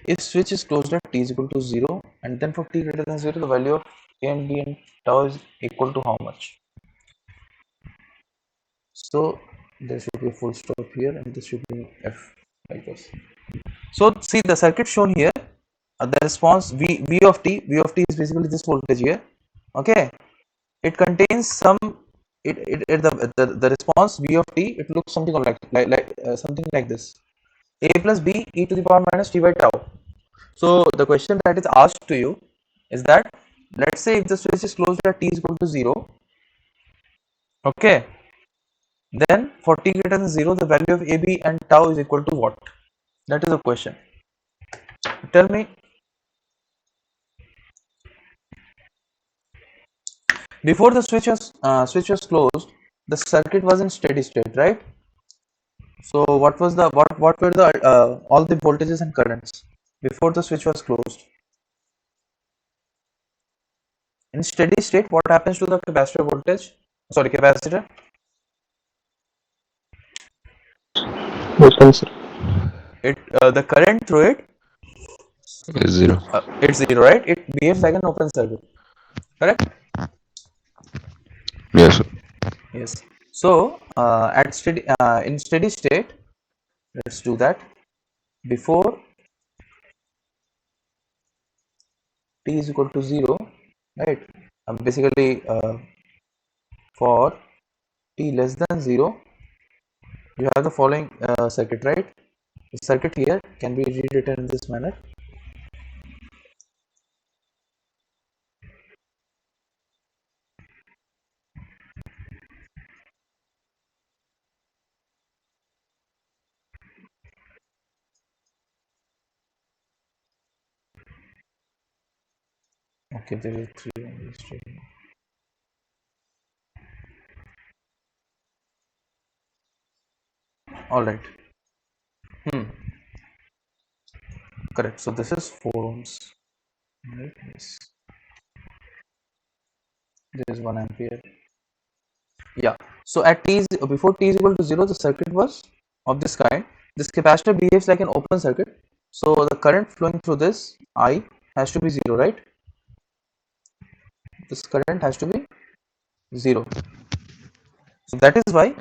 If switch is closed at t is equal to 0, and then for t greater than 0, the value of A and B and tau is equal to how much? So there should be a full stop here, and this should be F like this. So see the circuit shown here, the response V of t is basically this voltage here. Okay, it contains some the response V of t, it looks something like something like this: A plus B e to the power minus t by tau. So the question that is asked to you is that, let's say if the switch is closed at t is equal to 0, okay, then for t greater than 0, the value of AB and tau is equal to what? That is the question. Tell me. Before the switch was closed, the circuit was in steady state, right? So what was the what were the all the voltages and currents before the switch was closed? In steady state, what happens to the capacitor voltage? Sorry, capacitor. Open, sir. It the current through it, Is 0. it's zero, right? It behaves like an open circuit, correct? Yes, sir. Yes. So at steady in steady state, let's do that. Before t is equal to 0, right? Basically, for t less than 0, you have the following circuit, right? The circuit here can be rewritten in this manner. Okay, there is three on this. All right. Hmm. Correct. So this is 4 ohms. Right. Yes. This is 1 ampere. Yeah. So at t is before t is equal to 0, the circuit was of this kind. This capacitor behaves like an open circuit. So the current flowing through this I has to be 0, right? This current has to be 0. So that is why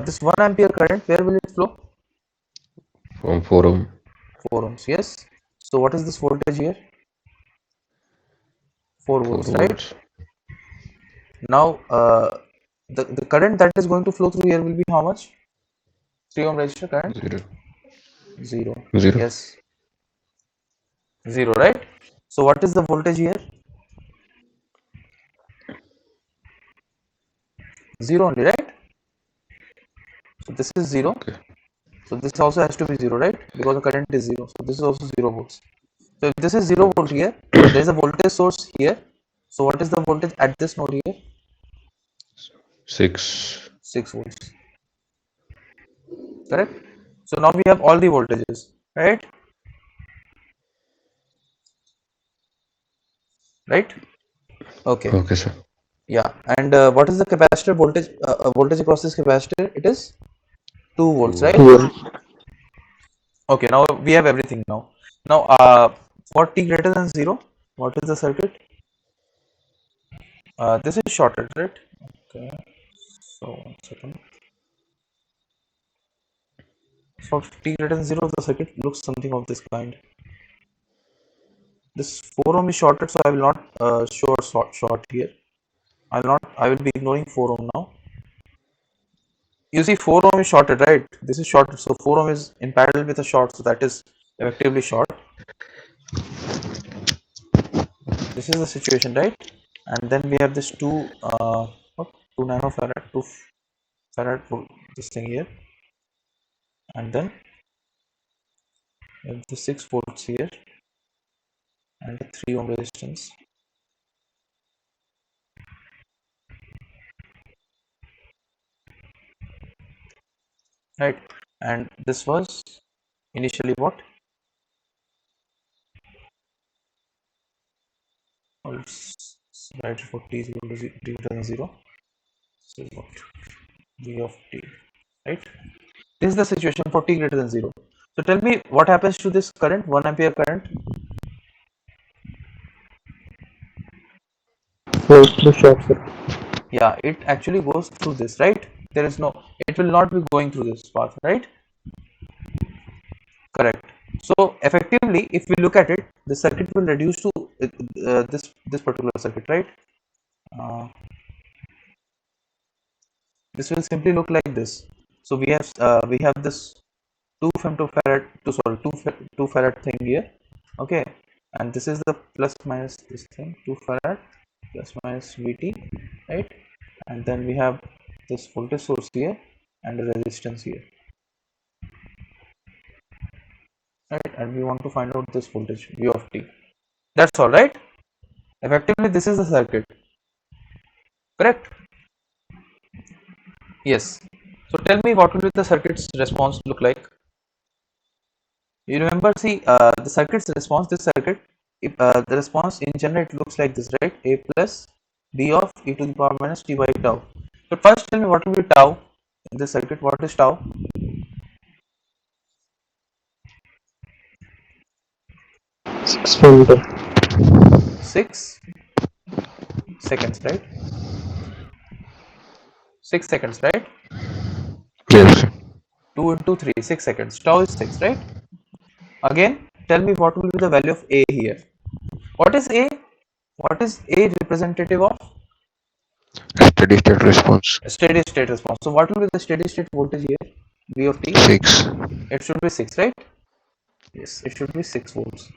this 1 ampere current, where will it flow? From 4 ohm. 4 ohms. Yes. So what is this voltage here? 4 4 volts, right? volts. Now the current that is going to flow through here will be how much? 3 ohm resistor current? 0. 0. 0. Yes. 0, right? So what is the voltage here? 0 only, right? So this is 0. Okay. So this also has to be 0, right? Because the current is 0. So this is also 0 volts. So if this is 0 volt Okay. here, there is a voltage source here. So what is the voltage at this node here? 6. 6 volts. Correct? So now we have all the voltages, right? Right? Okay. Okay, sir. Yeah. And what is the capacitor voltage? Voltage across this capacitor? It is 2 volts, 2 right? volts. Yes. Okay. Now we have everything now. Now, for t greater than 0, what is the circuit? This is shorted, right? Okay. So 1 second. For t greater than 0, the circuit looks something of this kind. This 4 ohm is shorted, so I will not show a short here. I will be ignoring 4 ohm now. You see 4 ohm is shorted, right? This is shorted, so 4 ohm is in parallel with a short, so that is effectively short. This is the situation, right? And then we have this 2 nanofarad, 2 farad, this thing here, and then we have the 6 volts here and the 3 ohm resistance, right? And this was initially what? Let's write it for t is equal to greater than 0. This is what? V of t, right? This is the situation for t greater than 0. So tell me what happens to this current, 1 ampere current? Flows through short circuit. Yeah, it actually goes through this, right? There is no, it will not be going through this path, right? Correct. So effectively, if we look at it, the circuit will reduce to this particular circuit, right? Uh, this will simply look like this. So we have this 2 femtofarad, two farad thing here, okay, and this is the plus minus this thing 2 farad plus minus Vt, right? And then we have this voltage source here and the resistance here, right? And we want to find out this voltage V of t. That's all, right? Effectively, this is the circuit, correct? Yes. So tell me what will be the circuit's response look like? You remember, see, the circuit's response, this circuit, if, the response in general it looks like this, right? A plus b of e to the power minus t by tau. But first tell me what will be tau in this circuit. What is tau? 6 femto. 6 seconds, right? 6 seconds, right? Yes, sir. 2 into 3, 6 seconds. Tau is 6, right? Again, tell me what will be the value of a here. What is a? What is a representative of? Steady state response. A steady state response. So what will be the steady state voltage here? V of t? 6. It should be 6, right? Yes, it should be 6 volts.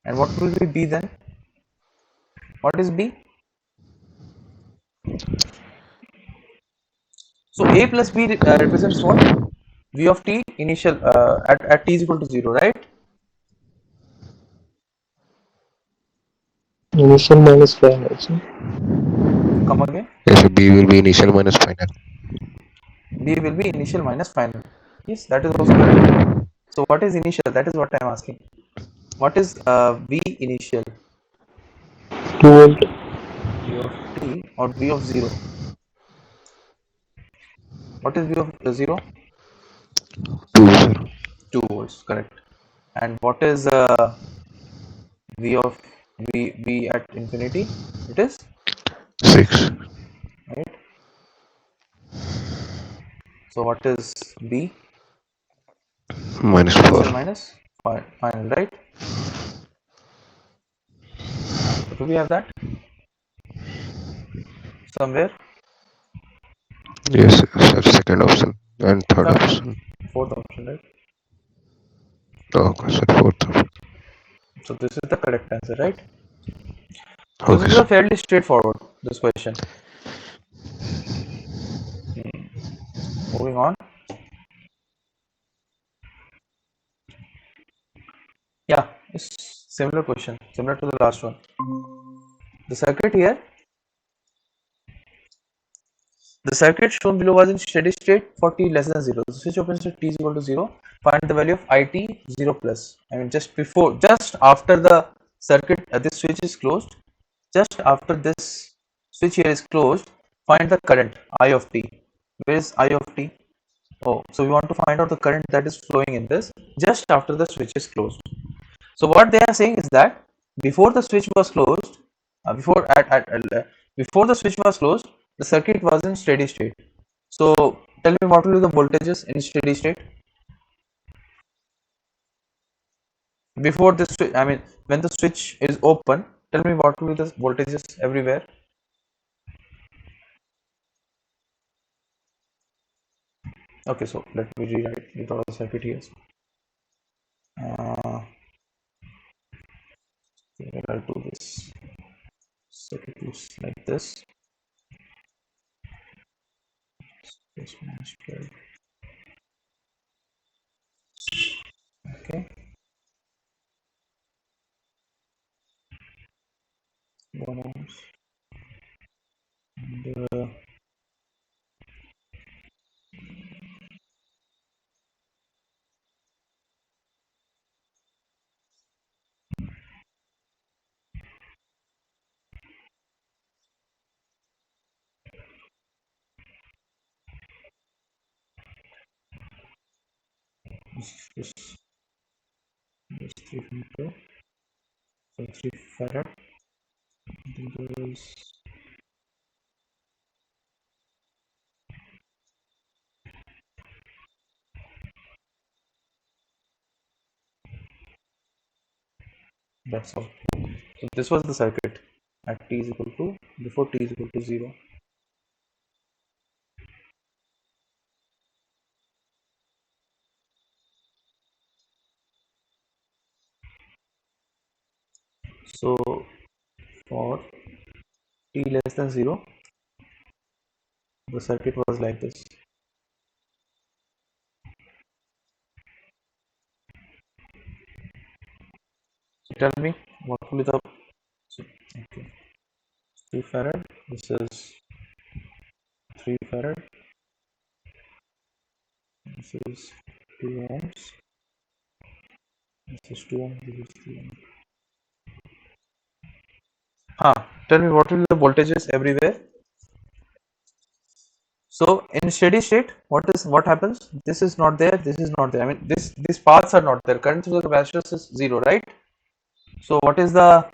And what will be B then? What is B? So A plus B represents what? V of t initial at t is equal to 0, right? Initial minus final. So Come again. Yes, B will be initial minus final. B will be initial minus final. Yes, that is also correct. So what is initial? That is what I am asking. What is V initial? 2 volt. V of t or V of 0? What is V of 0? 2, sir. 2 volts, correct. And what is V of V at infinity? It is 6 right. So what is B? minus Initial 4. minus final, right? So do we have that somewhere? Yes, sir. Second option and third The option. fourth option, right? Okay, sir. Fourth option. So this is the correct answer, right? So Okay, this is a sir. fairly straightforward this question. Moving on. Yeah, it's similar question, similar to the last one. The circuit here, the circuit shown below was in steady state for t less than 0. The switch opens at t is equal to 0. Find the value of it 0 plus. I mean, just before, just after the circuit, this switch is closed. Just after this switch here is closed, find the current I of t. Where is I of t? Oh, so we want to find out the current that is flowing in this just after the switch is closed. So what they are saying is that before the switch was closed, before the switch was closed, the circuit was in steady state. So tell me what will be the voltages in steady state before this switch. I mean, when the switch is open, tell me what will be the voltages everywhere. Okay, so let me rewrite the circuit here. Uh, I'll do this. Circuit looks like this. This minus 12. Okay. 1 ohms. And this 3 meter, so 3 farad. Then there is that's all. So this was the circuit at t is equal to before t is equal to 0. So for t less than 0, the circuit was like this. Tell me what will be the okay, 3 farad. This is 3 farad. This is 2 ohms. This is 2 ohms. This is 3 ohms. Tell me what will be the voltages everywhere. So in steady state, what happens? This is not there. This is not there. I mean, these paths are not there. Current through the capacitors is 0, right? So what is the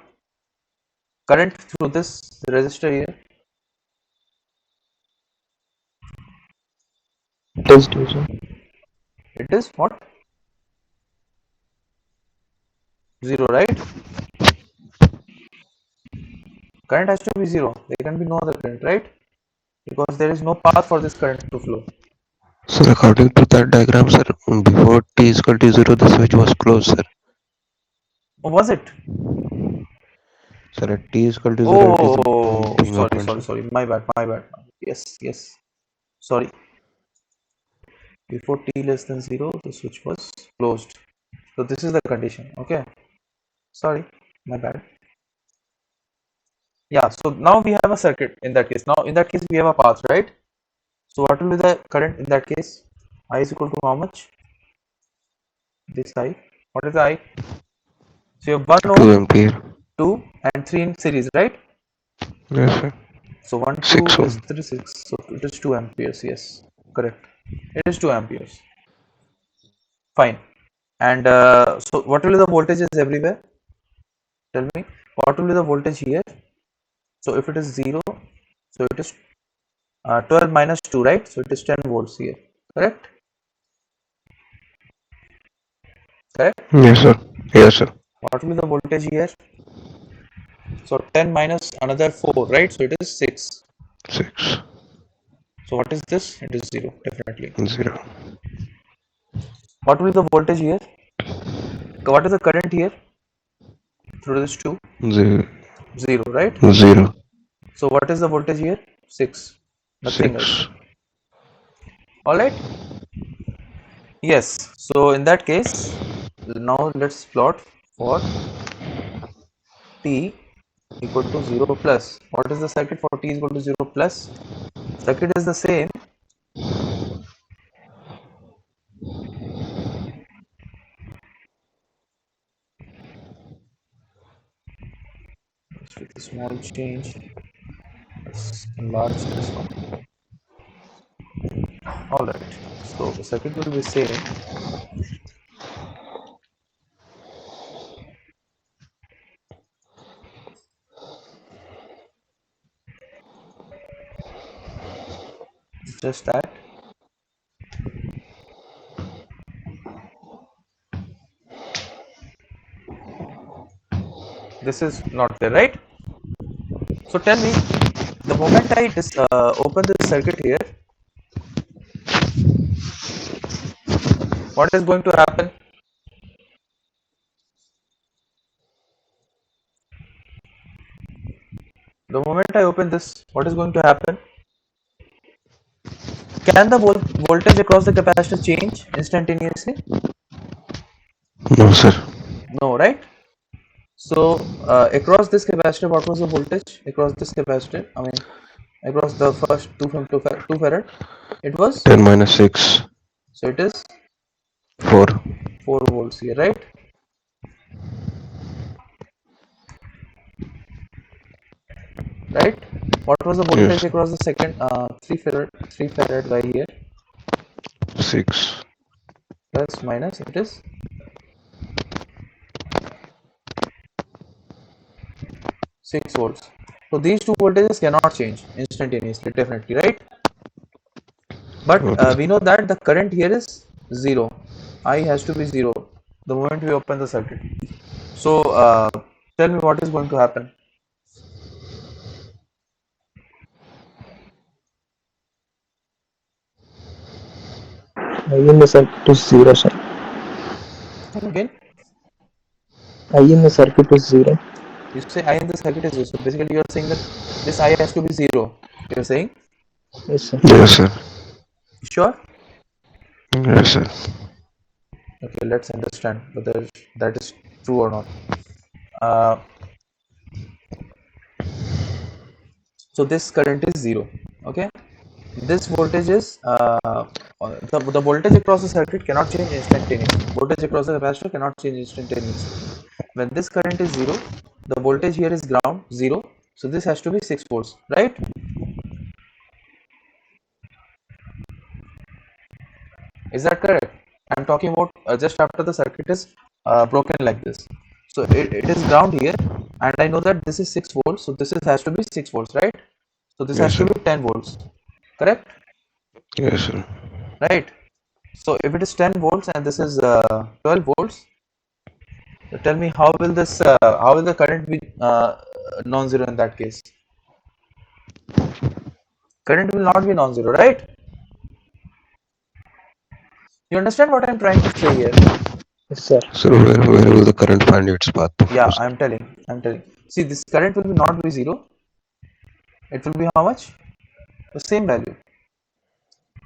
current through this resistor here? Voltage division. It is what? 0, right? Current has to be 0. There can be no other current, right? Because there is no path for this current to flow. So according to that diagram, sir, before t is equal to 0, the switch was closed, sir. Oh, was it? Sir, at t is equal to 0, it is Oh, being sorry, opened, sorry, sir. sorry. My bad, my bad. Yes, yes. Sorry. Before t less than 0, the switch was closed. So this is the condition. Okay. Sorry, my bad. Yeah, so now we have a circuit in that case. Now in that case we have a path, right? So what will be the current in that case? I is equal to how much? This I. What is the I? So you have 1 2 ohm, ampere. 2 and 3 in series, right? Yes, sir. So 1 2 6 is ohm. 3 6. So it is 2 amperes. Yes, correct. It is 2 amperes. Fine. And so what will be the voltages everywhere? Tell me. What will be the voltage here? So if it is 0, so it is 12 minus 2, right? So it is 10 volts here. Correct? Correct? Yes, sir. Yes, sir. What will be the voltage here? So 10 minus another 4, right? So it is 6. 6. So what is this? It is 0, definitely. 0. What will be the voltage here? What is the current here through this 2? 0. 0, right? 0. So what is the voltage here? 6. Nothing else. 6. Alright? Yes. So in that case, now let's plot for t equal to 0 plus. What is the circuit for t is equal to 0 plus? Circuit is the same. With a small change, let's enlarge this one. Alright. So the circuit will be same. Just that. This is not there, right? So tell me, the moment I open this circuit here, what is going to happen? The moment I open this, what is going to happen? Can the voltage across the capacitor change instantaneously? No, sir. No, right? So across this capacitor, what was the voltage across this capacitor? I mean, across the first 2 farad, it was, 10 minus 6. so it is 4. 4 volts here, right? Right? What was the voltage Yes. across the second 3 farad by here? 6. Plus minus, it is 6 volts. So these two voltages cannot change instantaneously, definitely, right? But Okay. we know that the current here is 0. I has to be 0 the moment we open the circuit. So tell me what is going to happen. I in the circuit is 0, sir. Come again. I in the circuit is 0. You say I in the circuit is 0. So basically you are saying that this I has to be 0. You are saying? Yes, sir. Yes, sir. Sure? Yes, sir. Okay, let's understand whether that is true or not. Uh, so this current is 0. Okay. This voltage is the voltage across the circuit cannot change instantaneously. Voltage across the capacitor cannot change instantaneously. When this current is 0, the voltage here is ground 0. So this has to be 6 volts, right? Is that correct? I'm talking about just after the circuit is broken like this. So it is ground here, and I know that this is 6 volts. So this is, has to be 6 volts, right? So this has Yes, to sir. be 10 volts, correct? Yes, sir. Right? So if it is 10 volts and this is 12 volts, so tell me how will the current be non-zero in that case? Current will not be non-zero, right? You understand what I'm trying to say here? Yes, sir. So where will the current find its path to Yeah, flow, sir? I'm telling. See, this current will be not be zero. It will be how much? The same value.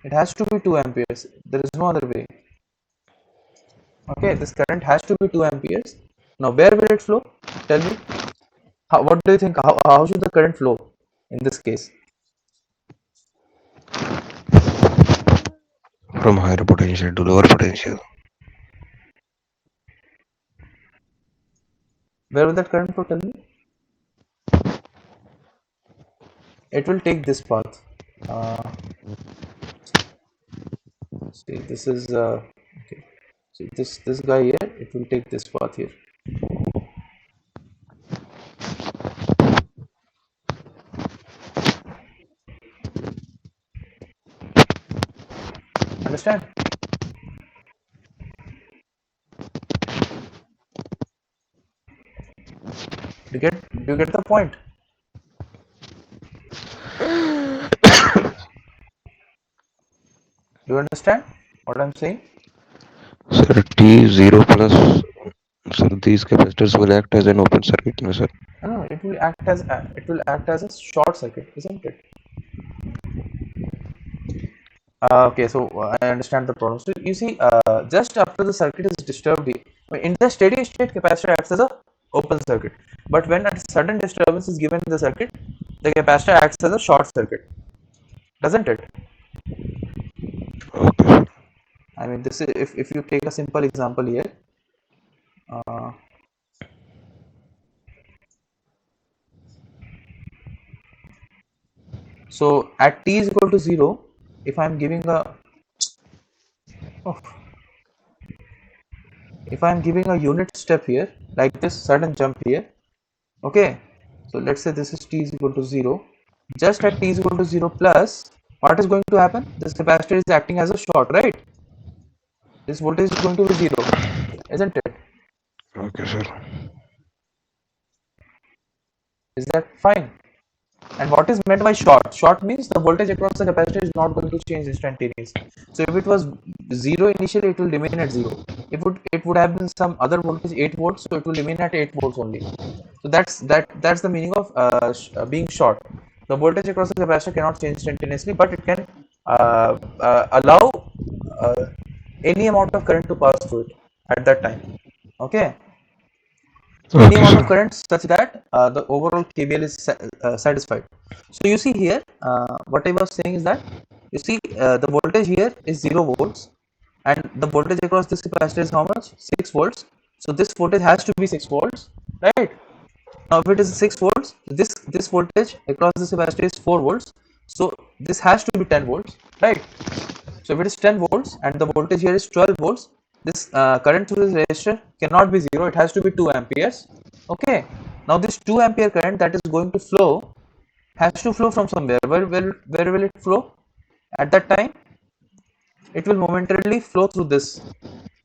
It has to be 2 amperes. There is no other way. Okay, this current has to be 2 amperes. Now, where will it flow? Tell me. What do you think? How should the current flow in this case? From higher potential to lower potential. Where will that current flow? Tell me. It will take this path. Uh, See, this is okay. See this guy here. It will take this path here. Understand? Do you get the point? Do you understand what I'm saying? Sir, T0 plus, sir, these capacitors will act as an open circuit, no, sir. No, it will act as a short circuit, isn't it? Okay, so I understand the problem. So you see, just after the circuit is disturbed, in the steady state, capacitor acts as a open circuit. But when a sudden disturbance is given in the circuit, the capacitor acts as a short circuit, doesn't it? Okay, sir. I mean, this is if you take a simple example here. Uh, so at t is equal to 0, if I'm giving a oh, if I'm giving a unit step here, like this sudden jump here, okay. So let's say this is t is equal to 0. Just at t is equal to 0 plus, what is going to happen? This capacitor is acting as a short, right? This voltage is going to be 0, isn't it? Okay, sir. Is that fine? And what is meant by short? Short means the voltage across the capacitor is not going to change instantaneously. So if it was 0 initially, it will remain at 0. It would have been some other voltage 8 volts, so it will remain at 8 volts only. So that's the meaning of being short. The voltage across the capacitor cannot change instantaneously, but it can allow uh, any amount of current to pass through it at that time. Okay, any Okay, amount of sir. current such that the overall KVL is satisfied. So you see here, what I was saying is that you see the voltage here is 0 volts, and the voltage across this capacitor is how much? 6 volts. So this voltage has to be 6 volts, right? Now if it is 6 volts, this voltage across this capacitor is 4 volts. So this has to be 10 volts, right? So if it is 10 volts and the voltage here is 12 volts, this current through this resistor cannot be 0, it has to be 2 amperes. Okay. Now this 2 ampere current that is going to flow has to flow from somewhere. Where will it flow? At that time, it will momentarily flow through this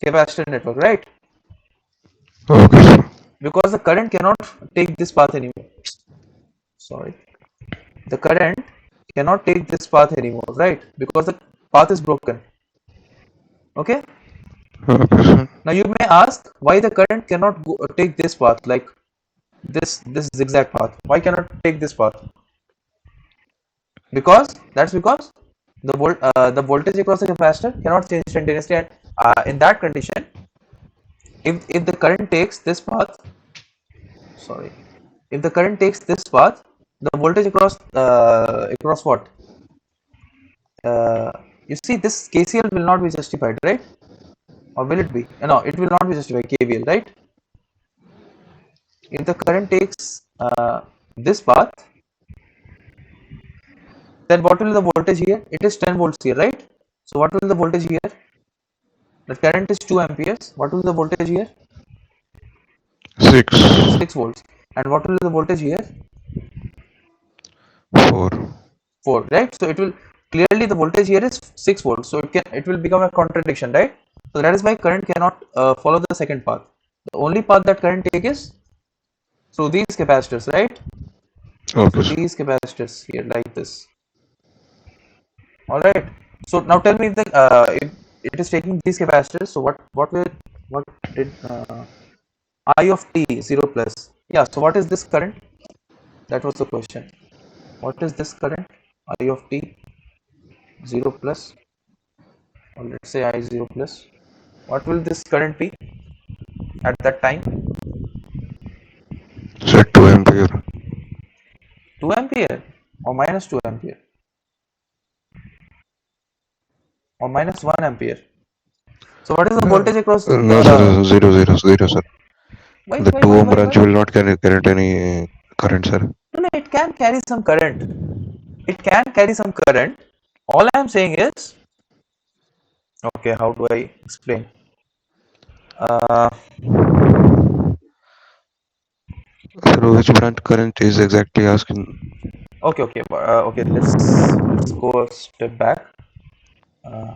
capacitor network, right? Okay, sir. Because the current cannot take this path anymore. Sorry. The current cannot take this path anymore, right? Because the path is broken. Okay. Okay, sir. Now you may ask why the current cannot take this path, like this zigzag path. Why cannot take this path? Because the voltage across the capacitor cannot change instantaneously, and in that condition, if the current takes this path, sorry, if the current takes this path, the voltage across what? Uh, you see, this KCL will not be justified, right? Or will it be? No, it will not be justified. KVL, right? If the current takes this path, then what will the voltage here? It is 10 volts here, right? So what will the voltage here? The current is 2 amperes. What will the voltage here? 6, 6 volts. And what will the voltage here? 4. 4, right? So it will clearly, the voltage here is 6 volts. So it will become a contradiction, right? So that is why current cannot follow the second path. The only path that current take is through these capacitors, right? Okay, Through sir. these capacitors here, like this. All right. So now tell me, if it is taking these capacitors, so what did I of t 0 plus? Yeah. So what is this current? That was the question. What is this current? I of t 0 plus, or let's say I 0 plus. What will this current be at that time? Sir, 2 ampere. 2 ampere or minus 2 ampere or minus 1 ampere. So what is the voltage across No, sir, the, zero, zero, zero, sir. why, The why, 2 why, ohm why, branch why? will not carry any current, sir. No, no, it can carry some current. It can carry some current. All I am saying is, okay, how do I explain? Uh, So which branch current is exactly asking? okay, let's go a step back. Uh,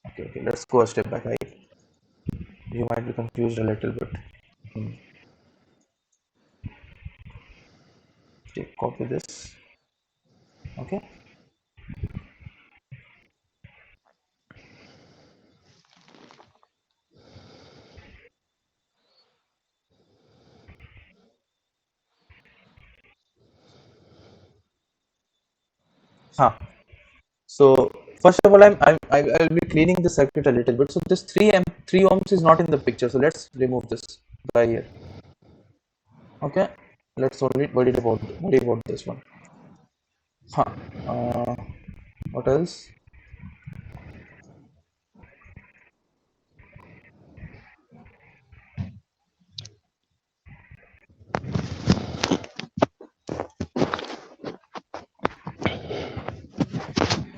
okay, let's go a step back. You might be confused a little bit. Hmm. Take copy this. Okay. Huh. So first of all, I'll be cleaning the circuit a little bit. So this 3 ohms is not in the picture. So let's remove this guy here. Okay. Let's only worry about this one. Huh. Uh, what else?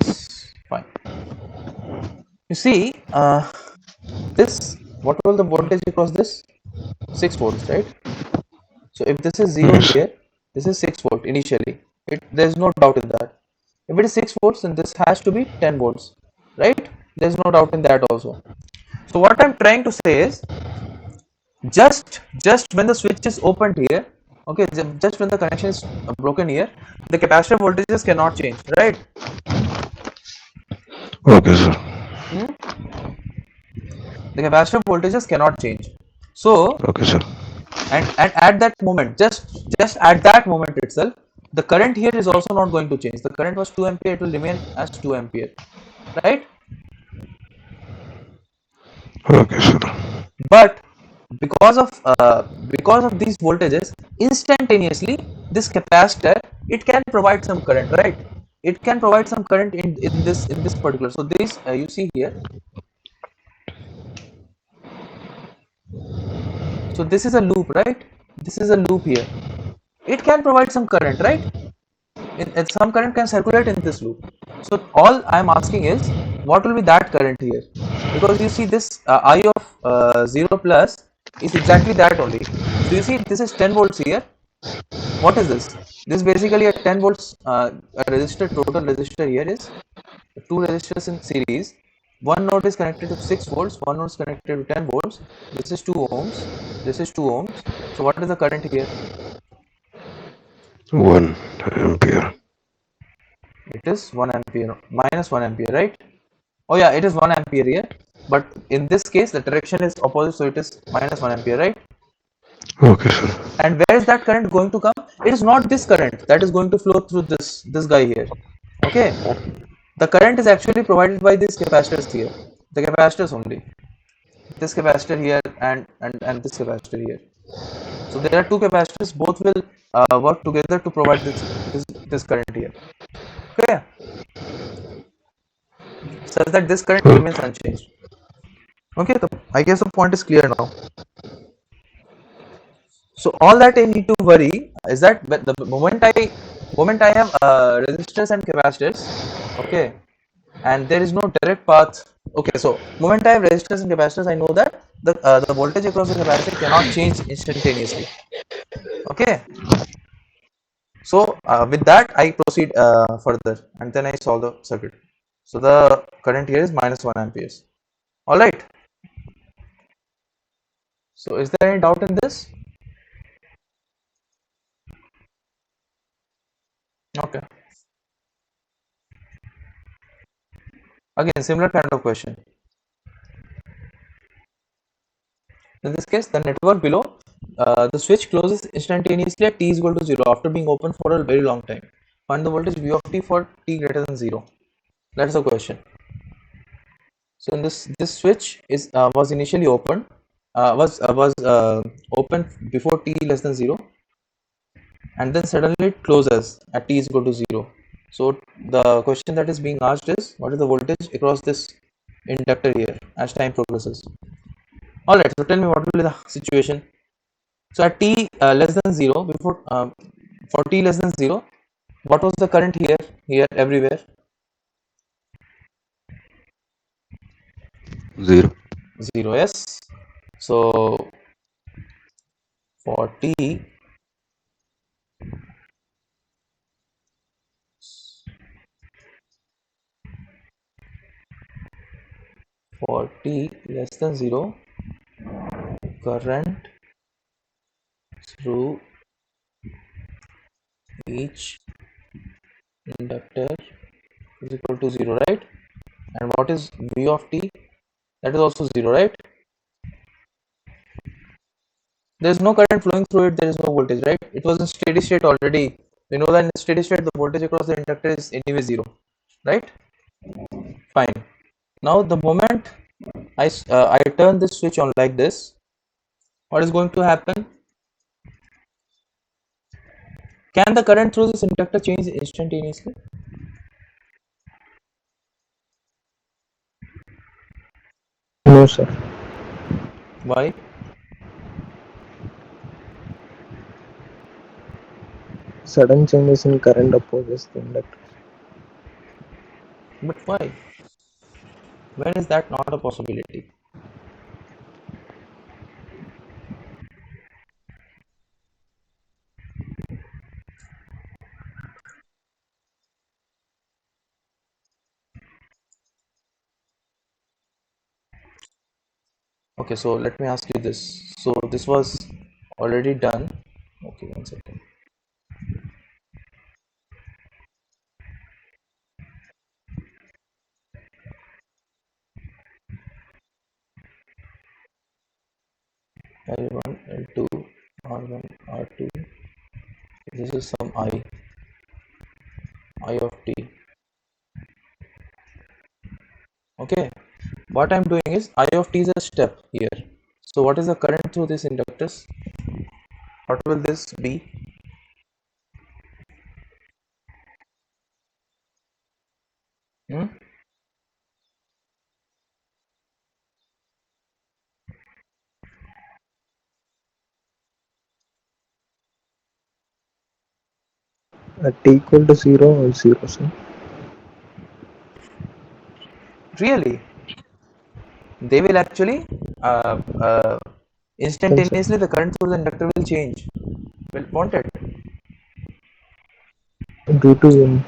Yes. Fine. You see, this, what was the voltage across this? 6 volts, right? So if this is 0 Yes. here, this is 6 volt initially. There's no doubt in that. If it is 6 volts, then this has to be 10 volts, right? There's no doubt in that also. So what I'm trying to say is, just when the switch is opened here, okay, just when the connection is broken here, the capacitor voltages cannot change, right? Okay, sir. Hmm? The capacitor voltages cannot change. So Okay, sir. and at that moment, just at that moment itself, the current here is also not going to change. The current was 2 ampere, it will remain as 2 ampere, right? Okay, sir. But because of these voltages, instantaneously this capacitor, it can provide some current, right? It can provide some current in this particular. So this, you see here, so this is a loop, right? This is a loop here. It can provide some current, right? Some current can circulate in this loop. So all I'm asking is, what will be that current here? Because you see this, I of 0 plus is exactly that only. So you see this is 10 volts here. What is this? This is basically a 10 volts, a resistor. Total resistor here is two resistors in series. One node is connected to 6 volts, one node is connected to 10 volts. This is 2 ohms, this is 2 ohms. So what is the current here? 1 ampere. It is 1 ampere, minus 1 ampere, right? Oh yeah, it is 1 ampere here, but in this case the direction is opposite, so it is minus 1 ampere, right? Okay, sir. And where is that current going to come? It is not this current that is going to flow through this guy here. Okay, the current is actually provided by these capacitors here, the capacitors only. This capacitor here and this capacitor here. So there are two capacitors, both will work together to provide this current here. Okay, such that this current remains Okay. unchanged. Okay, I guess the point is clear now. So all that I need to worry is that the moment I have resistors and capacitors, okay, and there is no direct path. Okay, so moment I have resistors and capacitors, I know that the voltage across the capacitor cannot change instantaneously. Okay, so with that I proceed further, and then I solve the circuit. So the current here is minus 1 amperes. All right. So is there any doubt in this? Okay. Again, similar kind of question. In this case, the network below, the switch closes instantaneously at t is equal to 0 after being open for a very long time. Find the voltage V of t for t greater than 0. That's the question. So in this switch is was initially open, was open before t less than 0, and then suddenly it closes at t is equal to 0. So the question that is being asked is, what is the voltage across this inductor here as time progresses? Alright, so tell me what will be the situation. So at t less than 0, before for t less than 0, what was the current here, everywhere? 0. 0, yes. So for t less than 0, current through each inductor is equal to 0, right? And what is v of t? That is also 0, right? There is no current flowing through it, there is no voltage, right? It was in steady state already. We know that in steady state the voltage across the inductor is anyway 0, right? Fine. Now the moment I turn this switch on like this, what is going to happen? Can the current through this inductor change instantaneously? No, sir. Why? Sudden changes in current opposes the inductor. But why? When is that not a possibility? Okay, so let me ask you this. So this was already done. Okay, one second. L1, L2, R1, R2. This is some I of t. Okay, what I'm doing is I of t is a step here. So what is the current through this inductors? What will this be? Hmm? At t equal to 0 or 0, sir. Really? They will actually Then, sir, instantaneously the current through the inductor will change. Will want it. due to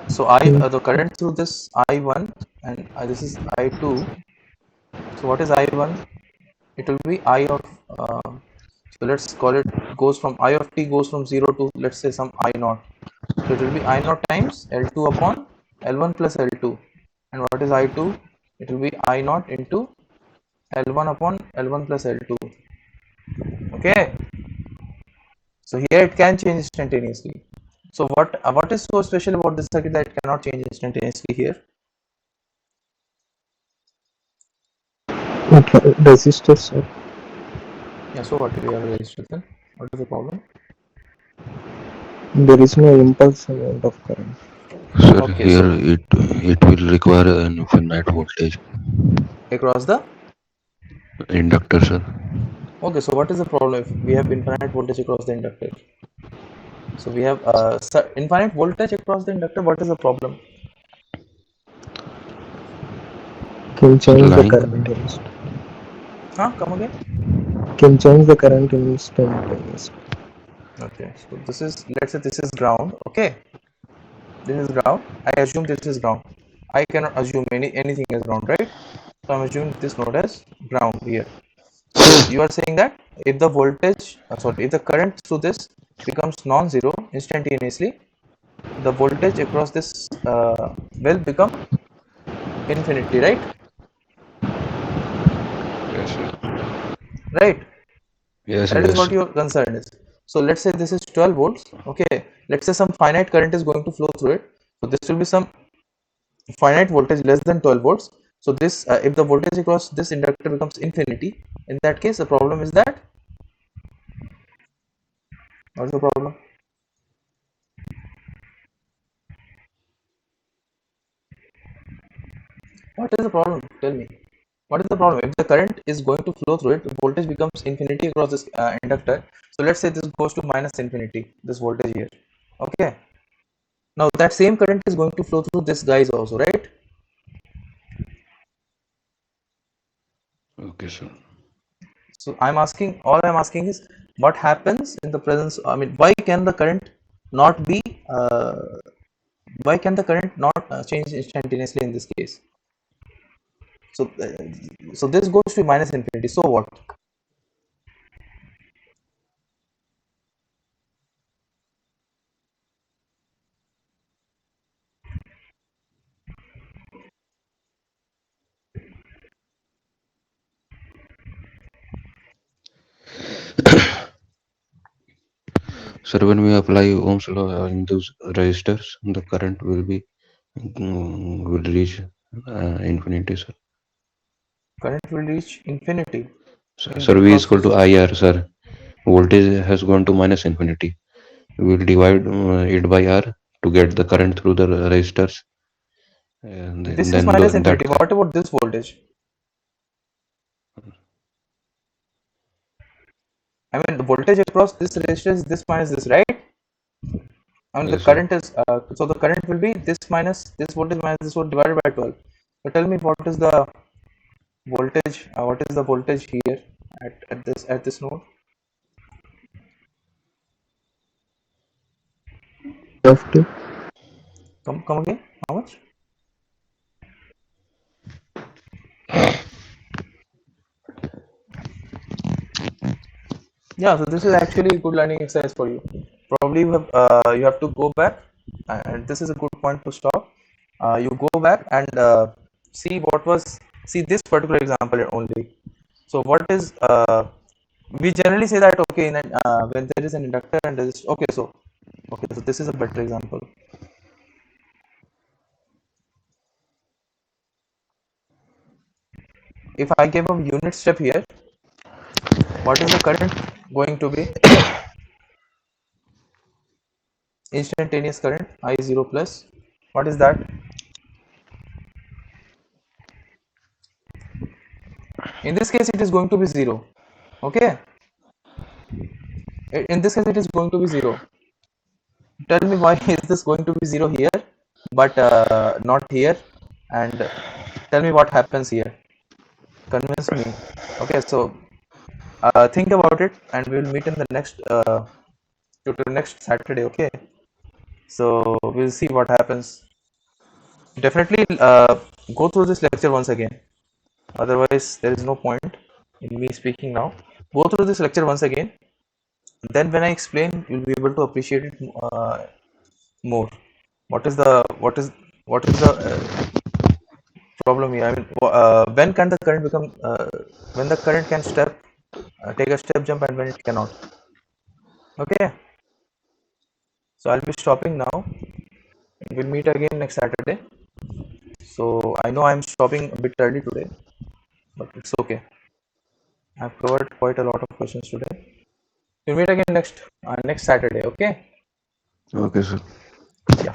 So the current through this I1 and this is I2. So what is I1? It will be I of so let's call it goes from I of t goes from 0 to, let's say, some I naught. So it will be I naught times L2 upon L1 plus L2. And what is I2? It will be I naught into L1 upon L1 plus L2. Okay. So here it can change instantaneously. So what is so special about this circuit that it cannot change instantaneously here? resistors, sir. Yeah. So what do we have a resistor then? What is the problem? There is no impulse amount of current. Sir, Okay. here So it will require an infinite voltage across the, inductor, sir. okay. So what is the problem if we have infinite voltage across the inductor? So we have infinite voltage across the inductor. What is the problem? Can Sir, change the line. current instant. Huh? Come again? Can change the current instantaneously. Okay. So this is, let's say this is ground. Okay. This is ground. I assume this is ground. I cannot assume anything as ground, right? So I'm assuming this node as ground here. So you are saying that if the voltage, if the current through this becomes non-zero instantaneously, the voltage across this will become infinity, right? Yes, sir. Right. Yes, That is yes. what your concern is. So let's say this is 12 volts. Okay. Let's say some finite current is going to flow through it. So this will be some finite voltage less than 12 volts. So this, if the voltage across this inductor becomes infinity, in that case the problem is that, what is the problem? What is the problem? Tell me. What is the problem? If the current is going to flow through it, the voltage becomes infinity across this inductor. So let's say this goes to minus infinity, this voltage here. Okay. Now that same current is going to flow through this guys also, right? Okay, sir. So all I'm asking is what happens in the presence, I mean, why can the current not be, uh, why can the current not change instantaneously in this case? So, so this goes to minus infinity. So what? Sir, when we apply Ohm's law in those resistors, the current will reach infinity, sir. Current will reach infinity in Sir, V is equal because to IR, sir. Voltage has gone to minus infinity. We will divide it by R to get the current through the resistors, and this is then minus that. infinity. What about this voltage? I mean, the voltage across this resistor is this minus this, right? I mean, the Yes, sir. current is so the current will be this minus this voltage minus this voltage divided by 12. So tell me what is the voltage? What is the voltage here at this node? of t. Come again? How much? Yeah. So this is actually a good learning exercise for you. Probably you have to go back, and this is a good point to stop. You go back and see what was see this particular example only. So what is we generally say that okay when there is an inductor and there is okay so this is a better example. If I give a unit step here, what is the current going to be? Instantaneous current I0 plus. What is that? In this case it is going to be 0. Okay. In this case it is going to be 0. Tell me why is this going to be 0 here but not here, and tell me what happens here. Convince me. Okay, so think about it and we will meet in the next next Saturday. Okay, so we'll see what happens. Definitely go through this lecture once again, otherwise there is no point in me speaking now. Go through this lecture once again, then when I explain you'll be able to appreciate it more. What is the problem here? I mean, when can the current become when the current can take a step jump and when it cannot. Okay, so I'll be stopping now. We'll meet again next Saturday. So I know I'm stopping a bit early today, but it's okay. I've covered quite a lot of questions today. We'll meet again next Saturday. Okay. Okay, sir. Yeah.